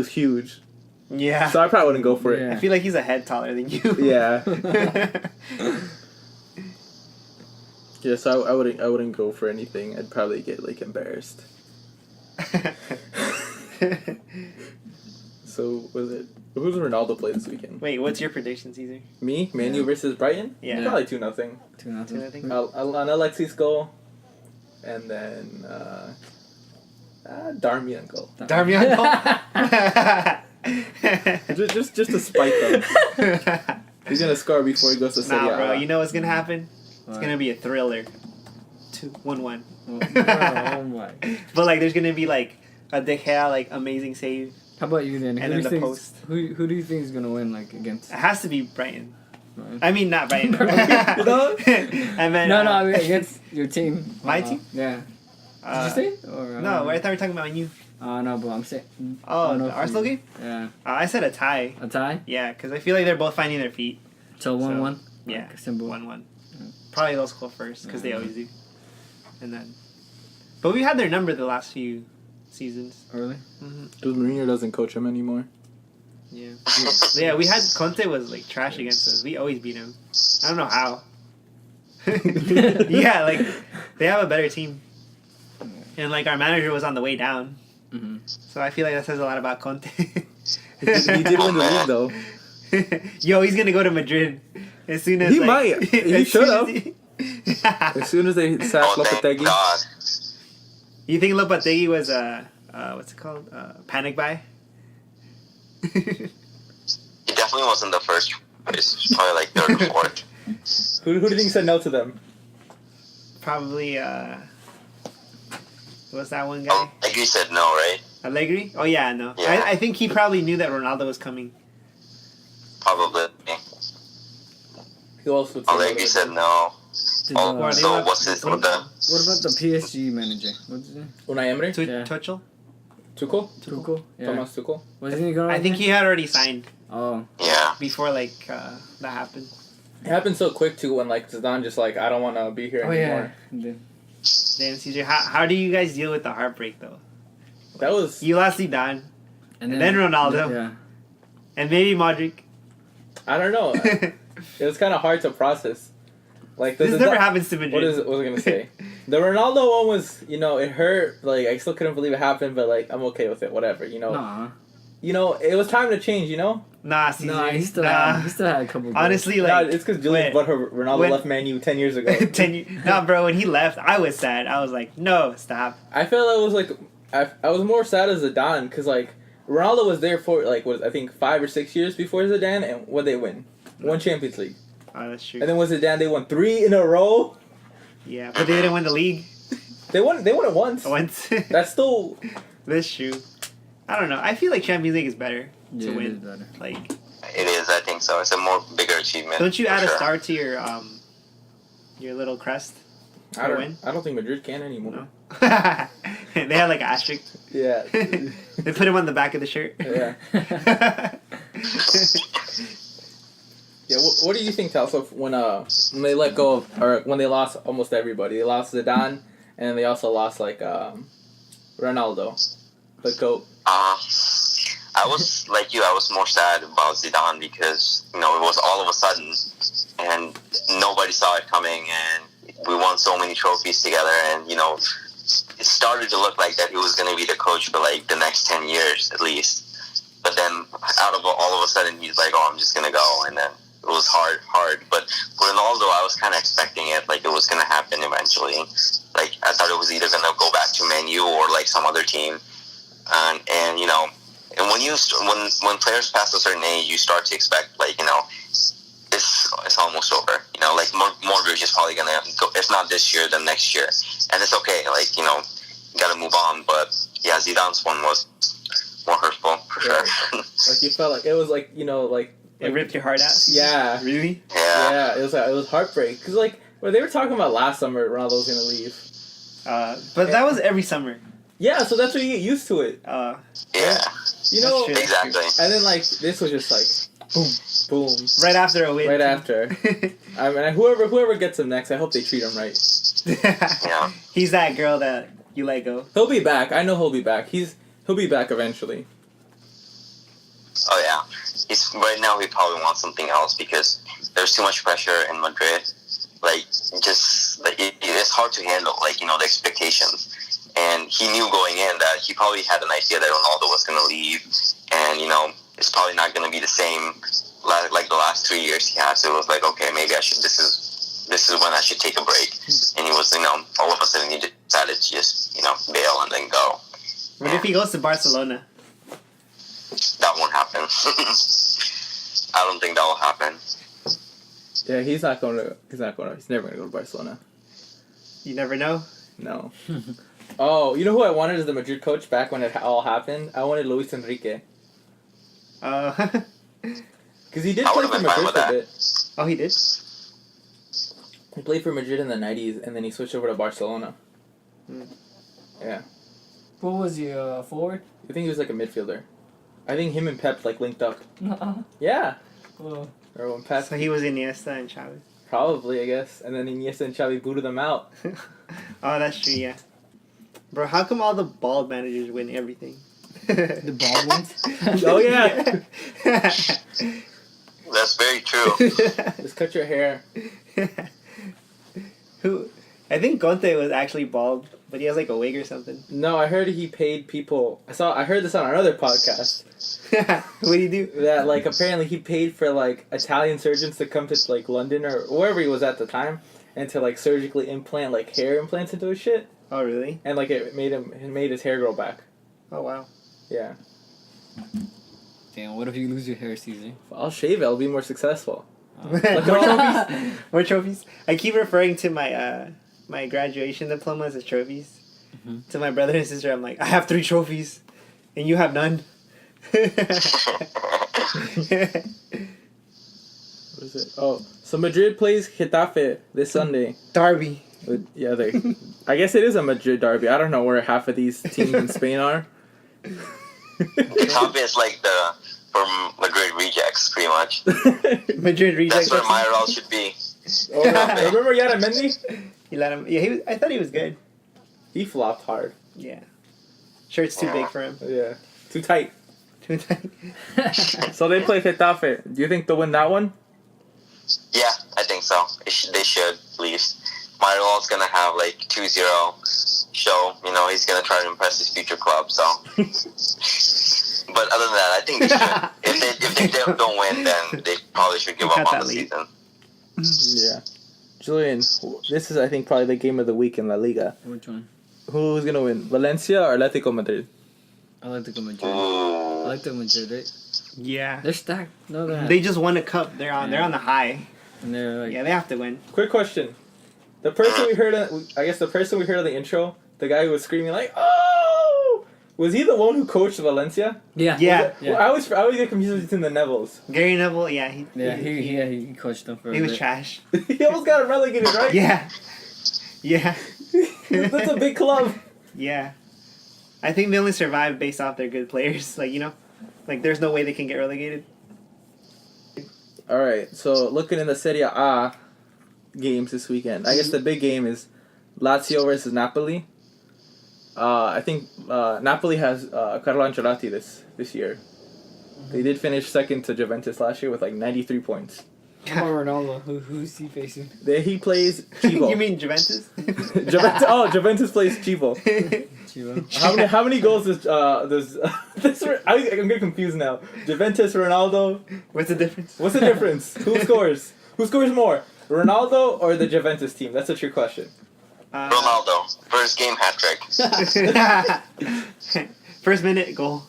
huge, Yeah. so I probably wouldn't go for Yeah. I feel like he's a head taller than you. it. Yeah. Yeah, so I wouldn't go for anything. I'd probably get like embarrassed. So who's Ronaldo play this weekend? Wait, what's your prediction, Caesar? Me, Man U versus Brighton. Yeah. Probably 2-0. 2-0. 2-0. An Alexis goal, and then Darmian goal. Darmian. Just to spite them. He's gonna score before he goes to Serie Nah, A. bro. You know what's gonna happen? It's What? gonna be a thriller. 1-1. Oh my. But like, there's gonna be like a De Gea like amazing save. How about you then? And Who then do you the think? post. Who do you think is gonna win? Like against? It has to be Brighton. Brighton? I mean, not Brighton. No? I meant No, I mean against your team. My team? Yeah. Did you say? Or, No, I thought we were talking about you. No, but I'm saying. Oh, no, the Arsenal game? Yeah. I said a tie. A tie. Yeah, because I feel like they're both finding their feet. So 1-1. Yeah, Like, simple. 1-1. Yeah. Probably they'll score first because they Yeah. always do. And then, but we had their number the last few seasons. Early. Because Mourinho doesn't coach him anymore. Yeah. Yeah, we had Conte was like trash against us. We always beat him. I don't know how. Yeah, like they have a better team. And like our manager was on the way down. Mm-hmm. So I feel like that says a lot about Conte. He did win the league though. Yo, he's gonna go to Madrid as soon as He like, might. He as soon as should've. he- As soon as they sack Oh, thank Lopetegui. God. You think Lopetegui was what's it called? Panic buy? He definitely wasn't the first choice. Probably like third or fourth. Who do you think said no to them? Probably what's that one guy? Oh, like you said no, right? Allegri? Oh yeah, no. Yeah. I think he probably knew that Ronaldo was coming. Probably. Who else would say no to Allegri them? said no. Did, Oh, Guardiola- so what's his what with the What about the PSG manager? What's his name? Unai Emery? Yeah. Tuchel? Tuchel? Tuchel. Yeah. Thomas Tuchel? Wasn't he going? I think he had already signed Oh. yeah. before like that happened. It happened so quick too when like Zidane just like I don't want to be here Oh anymore. yeah. Damn, Caesar, how do you guys deal with the heartbreak though? That was You lost Zidane, and then Ronaldo, Yeah. and maybe Modric. I don't know. It was kind of hard to process. Like This Zidane- never happens to Madrid. What was I gonna say? The Ronaldo one was, it hurt. Like I still couldn't believe it happened, but like I'm okay with it. Whatever, Nah. It was time to change. Nah, Caesar. No, he still nah. had a couple. Goals. Honestly, Nah, like it's because Julian when- Ronaldo when- left Man U 10 years ago. Nah, bro. When he left, I was sad. I was like, no, stop. I felt it was like I was more sad as Zidane because like Ronaldo was there for like I think 5 or 6 years before Zidane, and what they win, one Champions League, Oh, that's true. and then with Zidane they won 3 in a row. Yeah, but they didn't win the league They won it once. once. That's still That's true. I don't know. I feel like Champions League is better Yeah, to it is win. better. Like, It is, I think so. It's a more bigger achievement. don't you for add a sure. star to your little crest? I don't win? I don't think Madrid can anymore. No. They had like an asterisk. Yeah. They put him on the back of the shirt. Yeah. Yeah, what do you think, Tal? So when they let go of, or when they lost almost everybody, they lost Zidane, and they also lost like Ronaldo, the GOAT. I was like you. I was more sad about Zidane because it was all of a sudden, and nobody saw it coming, and we won so many trophies together, and it started to look like that he was going to be the coach for like the next 10 years at least. But then all of a sudden he's like, oh, I'm just going to go, and then it was hard. But for Ronaldo, I was kind of expecting it, like it was going to happen eventually. Like I thought it was either going to go back to Man U or like some other team, and and when players pass a certain age, you start to expect like it's almost over. Like Mortgage is probably gonna go, if not this year, then next year, and it's okay. Like you gotta move on. But yeah, Zidane's one was more hurtful for sure. Like you felt like it was like It ripped your heart out. Yeah. Really? Yeah. It was heartbreak because like when they were talking about last summer, Ronaldo was gonna leave. But that was every summer. Yeah, so that's when you get used to it. Yeah. That's true. Exactly. And then like this was just like boom. Right after a win. Right after. I mean, whoever gets him next, I hope they treat him right. Yeah. He's that girl that you let go. He'll be back. I know he'll be back. He'll be back eventually. Oh yeah. Right now he probably wants something else because there's too much pressure in Madrid. Like just like it's hard to handle. Like the expectations. And he knew going in that he probably had an idea that Ronaldo was going to leave, and it's probably not going to be the same like the last 3 years he had. So it was like, okay, maybe I should. This is when I should take a break. And he was, all of a sudden he decided to just bail and then go. What if he goes to Barcelona? That won't happen. I don't think that will happen. Yeah, he's never gonna go to Barcelona. You never know. No. Oh, you know who I wanted as the Madrid coach back when it all happened? I wanted Luis Enrique. Because he did I play would've for been fine Madrid with for a that. bit. Oh, he did? He played for Madrid in the 90s, and then he switched over to Barcelona. Yeah. What was he, forward? I think he was like a midfielder. I think him and Pep like linked up. Uh-uh. Yeah. Well, Or when Pep, So he was Iniesta and Xavi. probably, I guess. And then Iniesta and Xavi booted them out. Oh, that's true, yeah. Bro, how come all the bald managers win everything? the ball wins. Oh, yeah. That's very true. Just cut your hair. Who? I think Conte was actually bald, but he has like a wig or something. No, I heard he paid people. I heard this on another podcast. What do you do? That like apparently he paid for like Italian surgeons to come to like London or wherever he was at the time, and to like surgically implant like hair implants into his shit, Oh, really? and like it made his hair grow back. Oh, wow. Yeah. Damn, what if you lose your hair, Caesar? I'll shave it. I'll be more successful. More trophies. More trophies. I keep referring to my my graduation diplomas as trophies. Mhm. To my brother and sister, I'm like, I have 3 trophies, and you have none. What is it? Oh, so Madrid plays Getafe this Sunday. Derby. Yeah, I guess it is a Madrid derby. I don't know where half of these teams in Spain are. Getafe is like for Madrid rejects, pretty much. Madrid rejects. That's where Mayoral should be. Oh, remember Yaramendi? He let him. Yeah, I thought he was good. He flopped hard. Yeah. Shirt's too big for him. Yeah, too tight. Too tight. So they play Getafe. Do you think they'll win that one? Yeah, I think so. They should, at least. Mayoral's going to have like 2-0 show. He's going to try to impress his future club, so. But other than that, I think they should. If they don't win, then they probably should give up Not on that the late. season. Yeah. Julian, this is, I think, probably the game of the week in La Liga. Which one? Who's going to win, Valencia or Atletico Madrid? I like to go Madrid. I Ooh. like the Madrid, right? Yeah. They're stacked. No, they're not. They just won a cup. They're on the high. And they're like, Yeah, they have to win. Quick question. The person we heard on the intro, the guy who was screaming like, "Oh!" Was he the one who coached Valencia? yeah. Yeah. Yeah. Well, I always get confused between the Neville's. Gary Neville, yeah, He coached them for a he was bit. trash. He almost got him relegated, right? Yeah. Yeah. That's a big club. Yeah. I think they only survive based off their good players. Like, like there's no way they can get relegated. All right. So looking in the Serie A games this weekend, I guess the big game is Lazio versus Napoli. I think Napoli has Carlo Ancelotti this year. They did finish second to Juventus last year with like 93 points. How about Ronaldo? Who's he facing? He plays Chivo. You mean Juventus? Juventus? Oh, Juventus plays Chivo. Chivo. How many goals does this? I'm getting confused now. Juventus, Ronaldo. What's the difference? What's the difference? Who scores? Who scores more? Ronaldo or the Juventus team? That's what your question. Ronaldo, first game hat trick. First minute goal.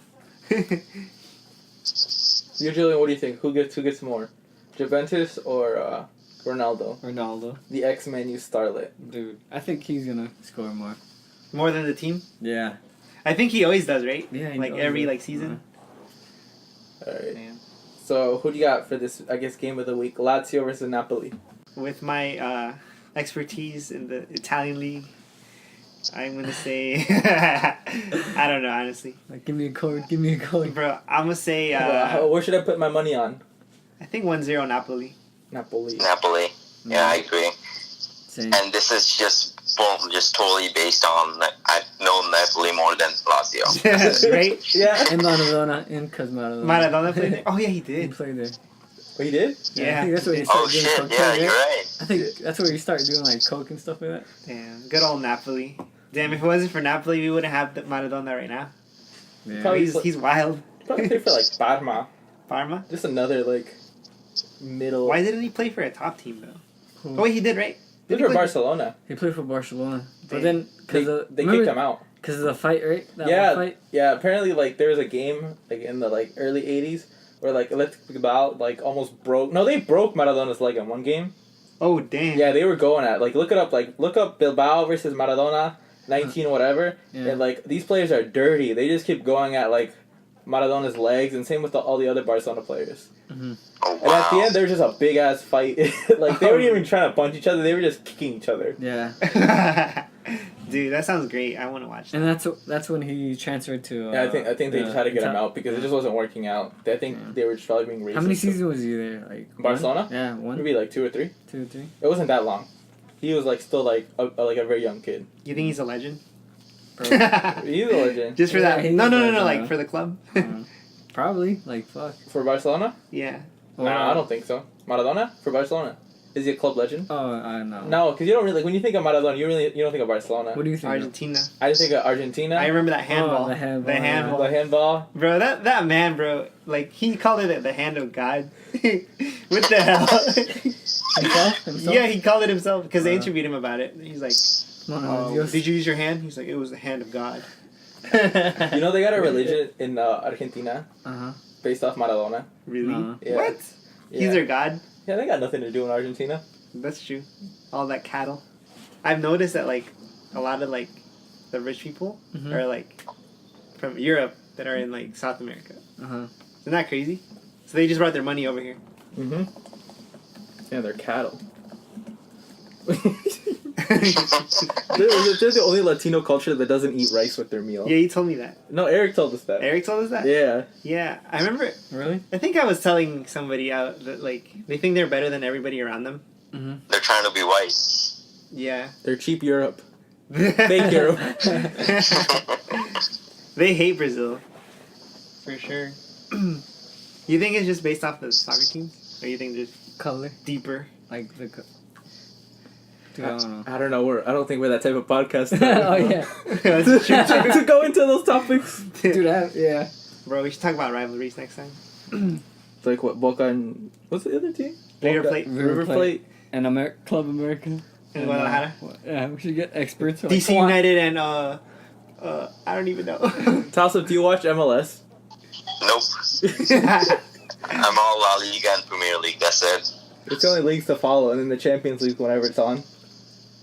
Usually, what do you think? Who gets more? Juventus or Ronaldo? Ronaldo. The ex-Man U starlet. Dude, I think he's gonna score more. More than the team? Yeah. I think he always does, right? Yeah, he like does, every yeah. like season. Alright. Damn. So, who do you got for this, I guess, game of the week? Lazio versus Napoli. With my expertise in the Italian league, I'm gonna say I don't know, honestly. Like, give me a code. Give me a code. Bro, I'm gonna say Where should I put my money on? I think 1-0 Napoli. Napoli. Napoli. Yeah, I agree. Same. And this is just totally based on I know Napoli more than Lazio. Right? Yeah. And Maradona. And because Maradona. Maradona played there? Oh yeah, he He did. played there. Oh, he did? I think that's where you Oh start doing shit! coke. Yeah, right? you're right. I think that's where you start doing like coke and stuff like that. Damn, good old Napoli. Damn, if it wasn't for Napoli, we wouldn't have Maradona right now. Yeah. Probably- He's wild. Probably play for like Parma. Parma? Just another like middle. Why didn't he play for a top team though? Who? Oh wait, he did, right? Look Did he for play- Barcelona. He played for Barcelona, but Damn. then because They kicked him out. Because of the fight, right? That Yeah, one fight. yeah. Apparently, like there was a game like in the like early '80s where like Athletic Bilbao like almost broke. No, they broke Maradona's leg in one game. Oh damn. Yeah, they were going at like look up Bilbao versus Maradona, 19 whatever, Yeah. and like these players are dirty. They just keep going at like Maradona's legs, and same with all the other Barcelona players. Oh, And at the wow. end, there was just a big ass fight. Like they weren't even trying to punch each other; they were just kicking each other. Yeah, Dude, that sounds great. I want to watch that. and that's when he transferred to. Yeah, I think they just had to get him out because it just wasn't working out. I think Yeah. they were just probably being racist. How many seasons was he there? Like Barcelona? One? Yeah, one, Maybe like 2 or 3. 2 or 3. It wasn't that long. He was like still like a very young kid. You think he's a legend? He's a legend. Just for Yeah, that? he's No, a no, no, legend, no. Like bro. for the club. Probably like fuck. For Barcelona? Yeah. No, I don't think so. Maradona for Barcelona. Is he a club legend? Oh, I know. No, because you don't really like when you think of Maradona, you don't think of Barcelona. What do you think? Argentina. I just think of Argentina. I remember that handball. the handball, The handball. The handball. Bro, that man, bro, like he called it the hand of God. What the hell? Himself? Yeah, he called it himself because they interviewed him about it. He's like, Come on, oh, "Did you use your hand?" He's like, "It was the hand of God." You know they got a religion in Argentina Uh based off Maradona. Really? Uh-huh. Yeah. What? Yeah. He's their God. Yeah, they got nothing to do in Argentina. That's true. All that cattle. I've noticed that like a lot of like the rich people Mhm. are like from Europe that are in like South America. huh. Isn't that crazy? So they just brought their money over here. Mm-hmm. Yeah, they're cattle. They're the only Latino culture that doesn't eat rice with their meal. Yeah, you told me that. No, Eric told us that. Eric told us that. Yeah. Yeah, I remember. Really? I think I was telling somebody out that like they think they're better than everybody around them. Mm-hmm. They're trying to be white. Yeah. They're cheap Europe. Fake Europe. They hate Brazil. For sure. You think it's just based off the soccer teams? Or you think there's Color, deeper? like the. Dude, I don't know. I don't know. I don't think we're that type of podcast. Oh yeah, That's true. to go into those topics. dude. Yeah. Bro, we should talk about rivalries next time. It's like what Boca and what's the other team? River Boca- Plate. River Plate. And In Club America. And, Guadalajara? yeah, we should get experts. DC United and I don't even know. Talsa, do you watch MLS? Nope. I'm all La Liga and Premier League. That's it. It's the only leagues to follow, and then the Champions League whenever it's on.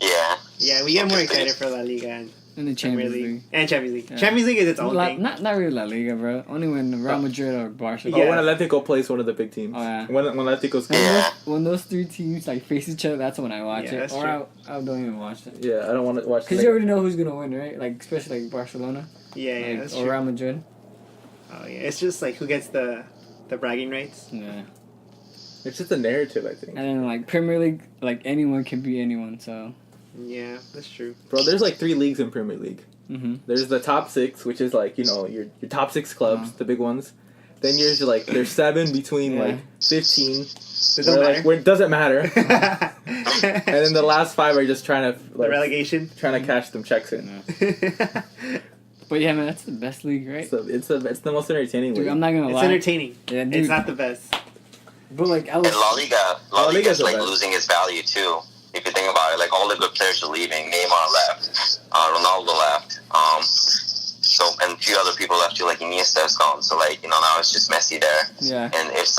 Yeah. Yeah, we get more excited for La Liga and In the Premier Champions League. League. And Champions League. Yeah. Champions League is its own thing. Not really La Liga, bro. Only when Real Madrid or Barcelona. Oh, Yeah. when Atletico plays one of the big teams. Oh, yeah. When Atletico's good. Yeah. When those three teams like face each other, that's when I watch Yeah, it. that's Or true. I don't even watch it. Yeah, I don't want to watch. Because you already know who's gonna win, right? Like especially like Barcelona, Yeah, yeah, like, that's or true. Real Madrid. Oh yeah, it's just like who gets the bragging rights. Yeah. It's just a narrative, I think. And then like Premier League, like anyone can beat anyone. So. Yeah, that's true. Bro, there's like 3 leagues in Premier League. Mm-hmm. There's the top 6, which is like, you know, your top 6 clubs, the big ones. Then there's 7 between Yeah. like 15. It don't matter. Where it doesn't matter. And then the last 5 are just trying to The relegation. trying to cash them checks in. But yeah, man, that's the best league, right? It's the most entertaining Dude, league. I'm not gonna It's lie. entertaining. Yeah, dude. It's not the best. But like, I And was. La Liga's Liga's the like best. losing its value too. If you think about it, like all the good players are leaving. Neymar left, Ronaldo left, so and a few other people left too. Like Iniesta's gone. So like now it's just Messi there. Yeah. And if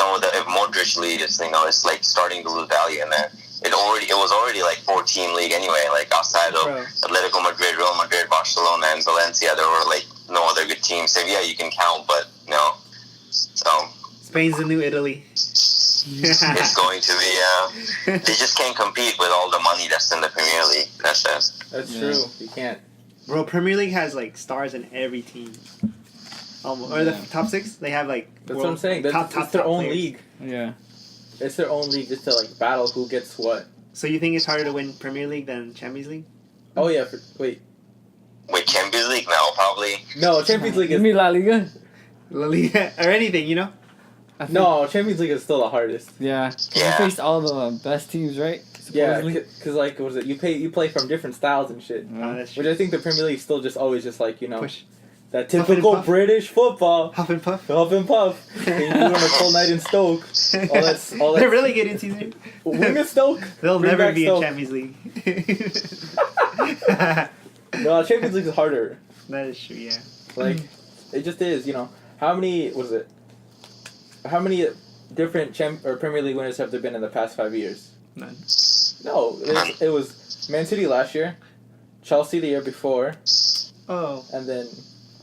Modric leaves, it's like starting to lose value in there. It was already like 4-team league anyway. Like outside of Bro. Atletico Madrid, Real Madrid, Barcelona, and Valencia, there were like no other good teams. Sevilla you can count, but no. So Spain's the new Italy. it's going to be. They just can't compete with all the money that's in the Premier League. That's it. That's Yeah. true. You can't. Bro, Premier League has like stars in every team. Almost. Or the Yeah. top 6, they have like. That's what I'm saying. It's their own players. league. Yeah. It's their own league just to like battle who gets what. So you think it's harder to win Premier League than Champions League? Oh yeah. Wait. Wait, Champions League now probably. No, Champions League You is mean La Liga? La Liga or anything, I think- no. Champions League is still the hardest. Yeah. You Yeah. faced all the best teams, right? Yeah, Supposedly. because like what was it? You play from different styles and shit. Oh, that's true. Which I think the Premier League still just always just like Push. that Puff and typical puff. British football. Huff and puff. Huff and puff. And you on a cold night in Stoke. All that's They're really good in season. Wing of Stoke. They'll Bring never back be Stoke. in Champions League. No, Champions League is harder. That is true, yeah. Like it just is. How many was it? How many different Premier League winners have there been in the past 5 years? None. No, it was Man City last year, Chelsea the year before, Oh. and then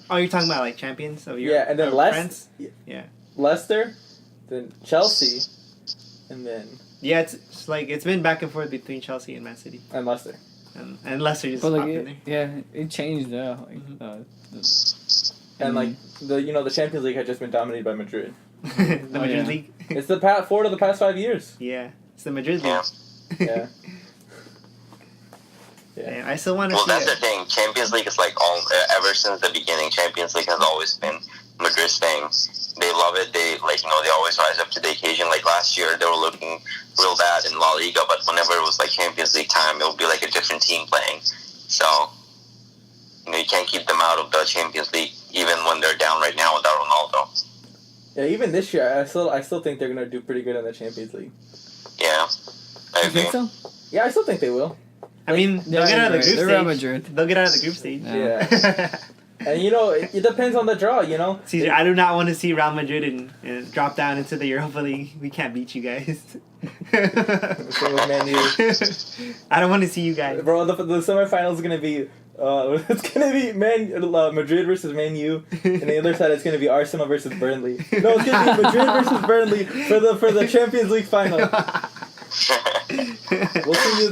Oh, you're talking about like champions of Europe? yeah, and then France? Leicester, then Chelsea, and then Yeah, it's like it's been back and forth between Chelsea and Man City. and Leicester. And Leicester just But like, popped in it changed. Like, And like the Champions League had just been dominated by Madrid. there. The Madrid yeah. League. It's the four of the past 5 years. Yeah. It's the Madrid League. Yeah. Yeah. Yeah, I still want to Well, see that's it. the thing. Champions League is like ever since the beginning. Champions League has always been Madrid's thing. They love it. They they always rise up to the occasion. Like last year, they were looking real bad in La Liga, but whenever it was like Champions League time, it would be like a different team playing. So you can't keep them out of the Champions League even when they're down right now without Ronaldo. Yeah, even this year, I still think they're gonna do pretty good in the Champions League. Yeah, I You agree. think so? Yeah, I still think they will. I mean, they'll get out of the group They're Real stage. Madrid. They'll get out of the group stage. Yeah. And it depends on the draw. Caesar, I do not want to see Real Madrid and drop down into the Europa League. We can't beat you guys. Same with Man U. I don't want to see you guys. Bro, the semifinals is gonna be it's gonna be Madrid versus Man U, and the other side it's gonna be Arsenal versus Burnley. No, it's gonna be Madrid versus Burnley for the Champions League final.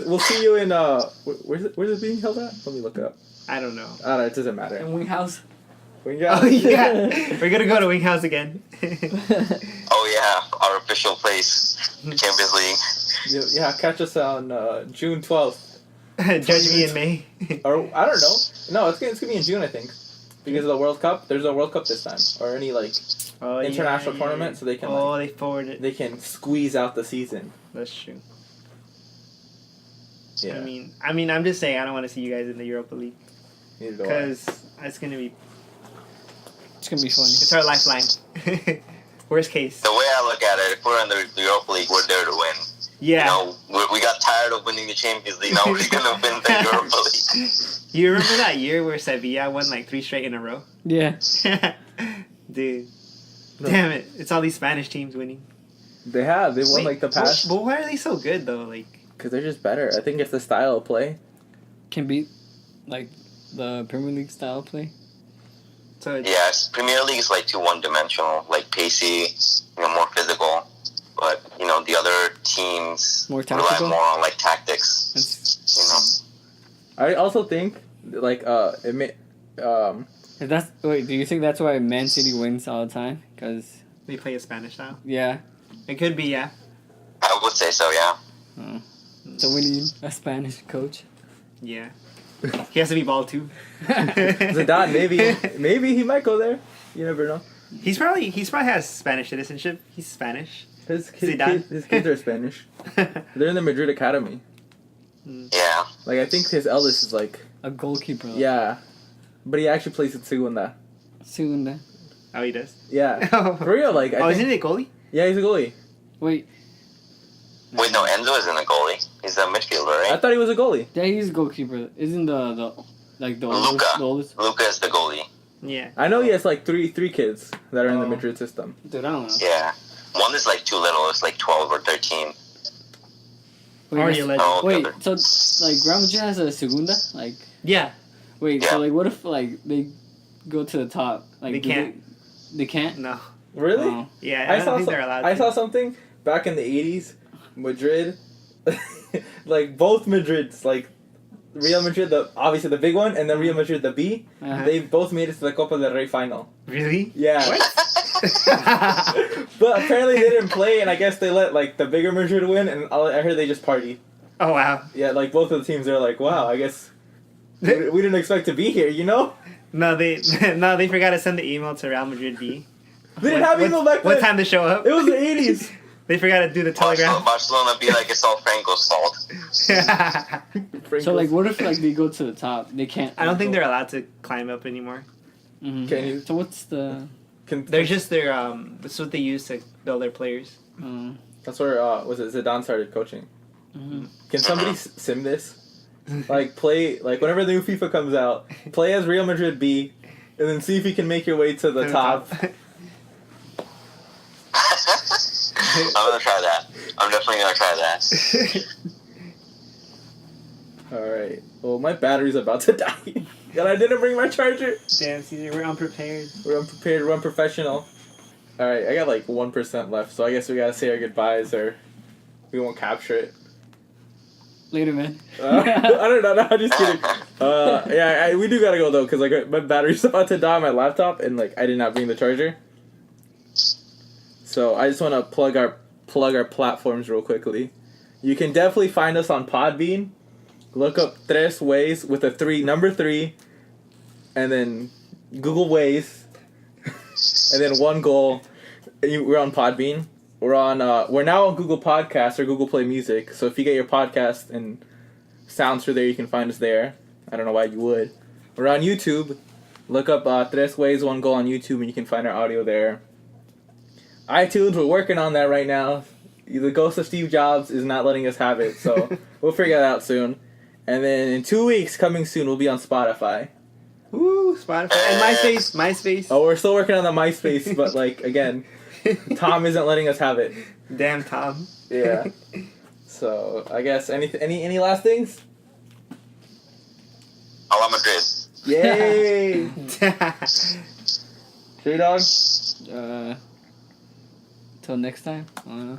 We'll see you in where's it being held at? Let me look it up. I don't know. I don't know, it doesn't matter. And Wing House. Oh yeah, we're gonna go to Wing House again. Oh yeah, our official place, Champions League. Yeah, catch us on June 12th. Judge me in May. Or I don't know. No, it's gonna be in June, I think, because of the World Cup. There's a World Cup this time, or any Oh, international tournament, so they can they forward it. they can squeeze out the season. That's true. Yeah, I mean, I'm just saying I don't want to see you guys in the Europa League neither do I. because it's gonna be funny. it's our lifeline. Worst case. The way I look at it, if we're in the Europa League, we're there to win. Yeah. We got tired of winning the Champions League. Now we're gonna win the Europa League. You remember that year where Sevilla won like 3 straight in a row? Yeah. Dude. Damn it. It's all these Spanish teams winning. They won like the past But why are they so good though? Like, because they're just better. I think it's the style of play. Can beat like the Premier League style play. so it's, Yes, Premier League is like too one-dimensional, like pacey, more physical. But the other teams More rely tactical? more on like tactics. It's, I also think it may do you think that's why Man City wins all the time? Because they play a Spanish style. yeah, It could be, yeah. would say so, yeah. So we need a Spanish coach. Yeah. He has to be bald too. Zidane, maybe he might go there. You never know. He's probably has Spanish citizenship. He's Spanish. His Zidane? kids are Spanish. They're in the Madrid academy. Yeah. Like I think his eldest is like A goalkeeper. yeah, but he actually plays in Segunda. Segunda. Oh, he does. Yeah, Oh, for real. Like I think, isn't it goalie? yeah, he's a goalie. Wait, Wait, no, Enzo isn't a goalie. He's a midfielder, I right? thought he was a goalie. yeah, he's a goalkeeper. Isn't the like the Luka. oldest? The oldest? Luca is the goalie. Yeah. I know he has like three kids that are in the Oh. Madrid system. Dude, I don't know. Yeah. One is like too little. It's like 12 or 13. Wait, Or that's- you let. Oh, the wait, other- so like Real Madrid has a Segunda? Like, Yeah. wait, Yeah. so like what if like they go to the top? Like They do can't. They can't. No. Really? Oh. Yeah. I don't think they're allowed. I to. saw something back in the 80s, Madrid, like both Madrids, like Real Madrid, obviously the big one, and then Real Madrid, the B, Uh-huh. they both made it to the Copa del Rey final. Really? Yeah. But apparently they didn't play, and I guess they let like the bigger Madrid win, and I heard they just party. Oh wow. Yeah, like both of the teams, they're like, wow, I guess we didn't expect to be here, you know? No, they forgot to send the email to Real Madrid B. They didn't have email back then. What time to show up? It was the 80s. They forgot to do the telegram. Barcelona be like, it's all Franco's fault. So like, what if like they go to the top? They can't. I don't think they're allowed to climb up anymore. Mhm. Can you- So what's the? They're just their That's what they use to build their players. That's where was it Zidane started coaching. Mhm. Can somebody sim this? Like play like whenever the new FIFA comes out, play as Real Madrid B, and then see if you can make your way to the top. I'm gonna try that. I'm definitely gonna try that. All right. Well, my battery's about to die, and I didn't bring my charger. Damn, Caesar, we're unprepared. We're unprepared. We're unprofessional. All right, I got like 1% left, so I guess we gotta say our goodbyes, or we won't capture it. Later, man. I don't know. No, I'm just kidding. Yeah, we do gotta go though, because like my battery's about to die on my laptop, and like I did not bring the charger. So I just want to plug our platforms real quickly. You can definitely find us on Podbean. Look up Tres Ways with a number 3, and then Google Ways, and then one goal. We're on Podbean. We're now on Google Podcasts or Google Play Music. So if you get your podcast and sounds through there, you can find us there. I don't know why you would. We're on YouTube. Look up Tres Ways, One Goal on YouTube, and you can find our audio there. iTunes, we're working on that right now. The ghost of Steve Jobs is not letting us have it, so we'll figure that out soon. And then in 2 weeks, coming soon, we'll be on Spotify. Woo, Spotify and MySpace. Oh, we're still working on the MySpace, but like again, Tom isn't letting us have it. Damn, Tom. Yeah. So I guess any last things? Hala Madrid. Yay! Sure, dog. Till next time. I don't know.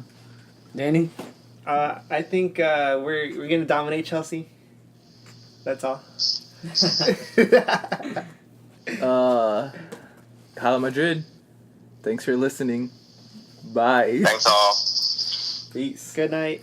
Danny. I think we're gonna dominate Chelsea. That's all. Hala Madrid. Thanks for listening. Bye. Thanks all. Peace. Good night.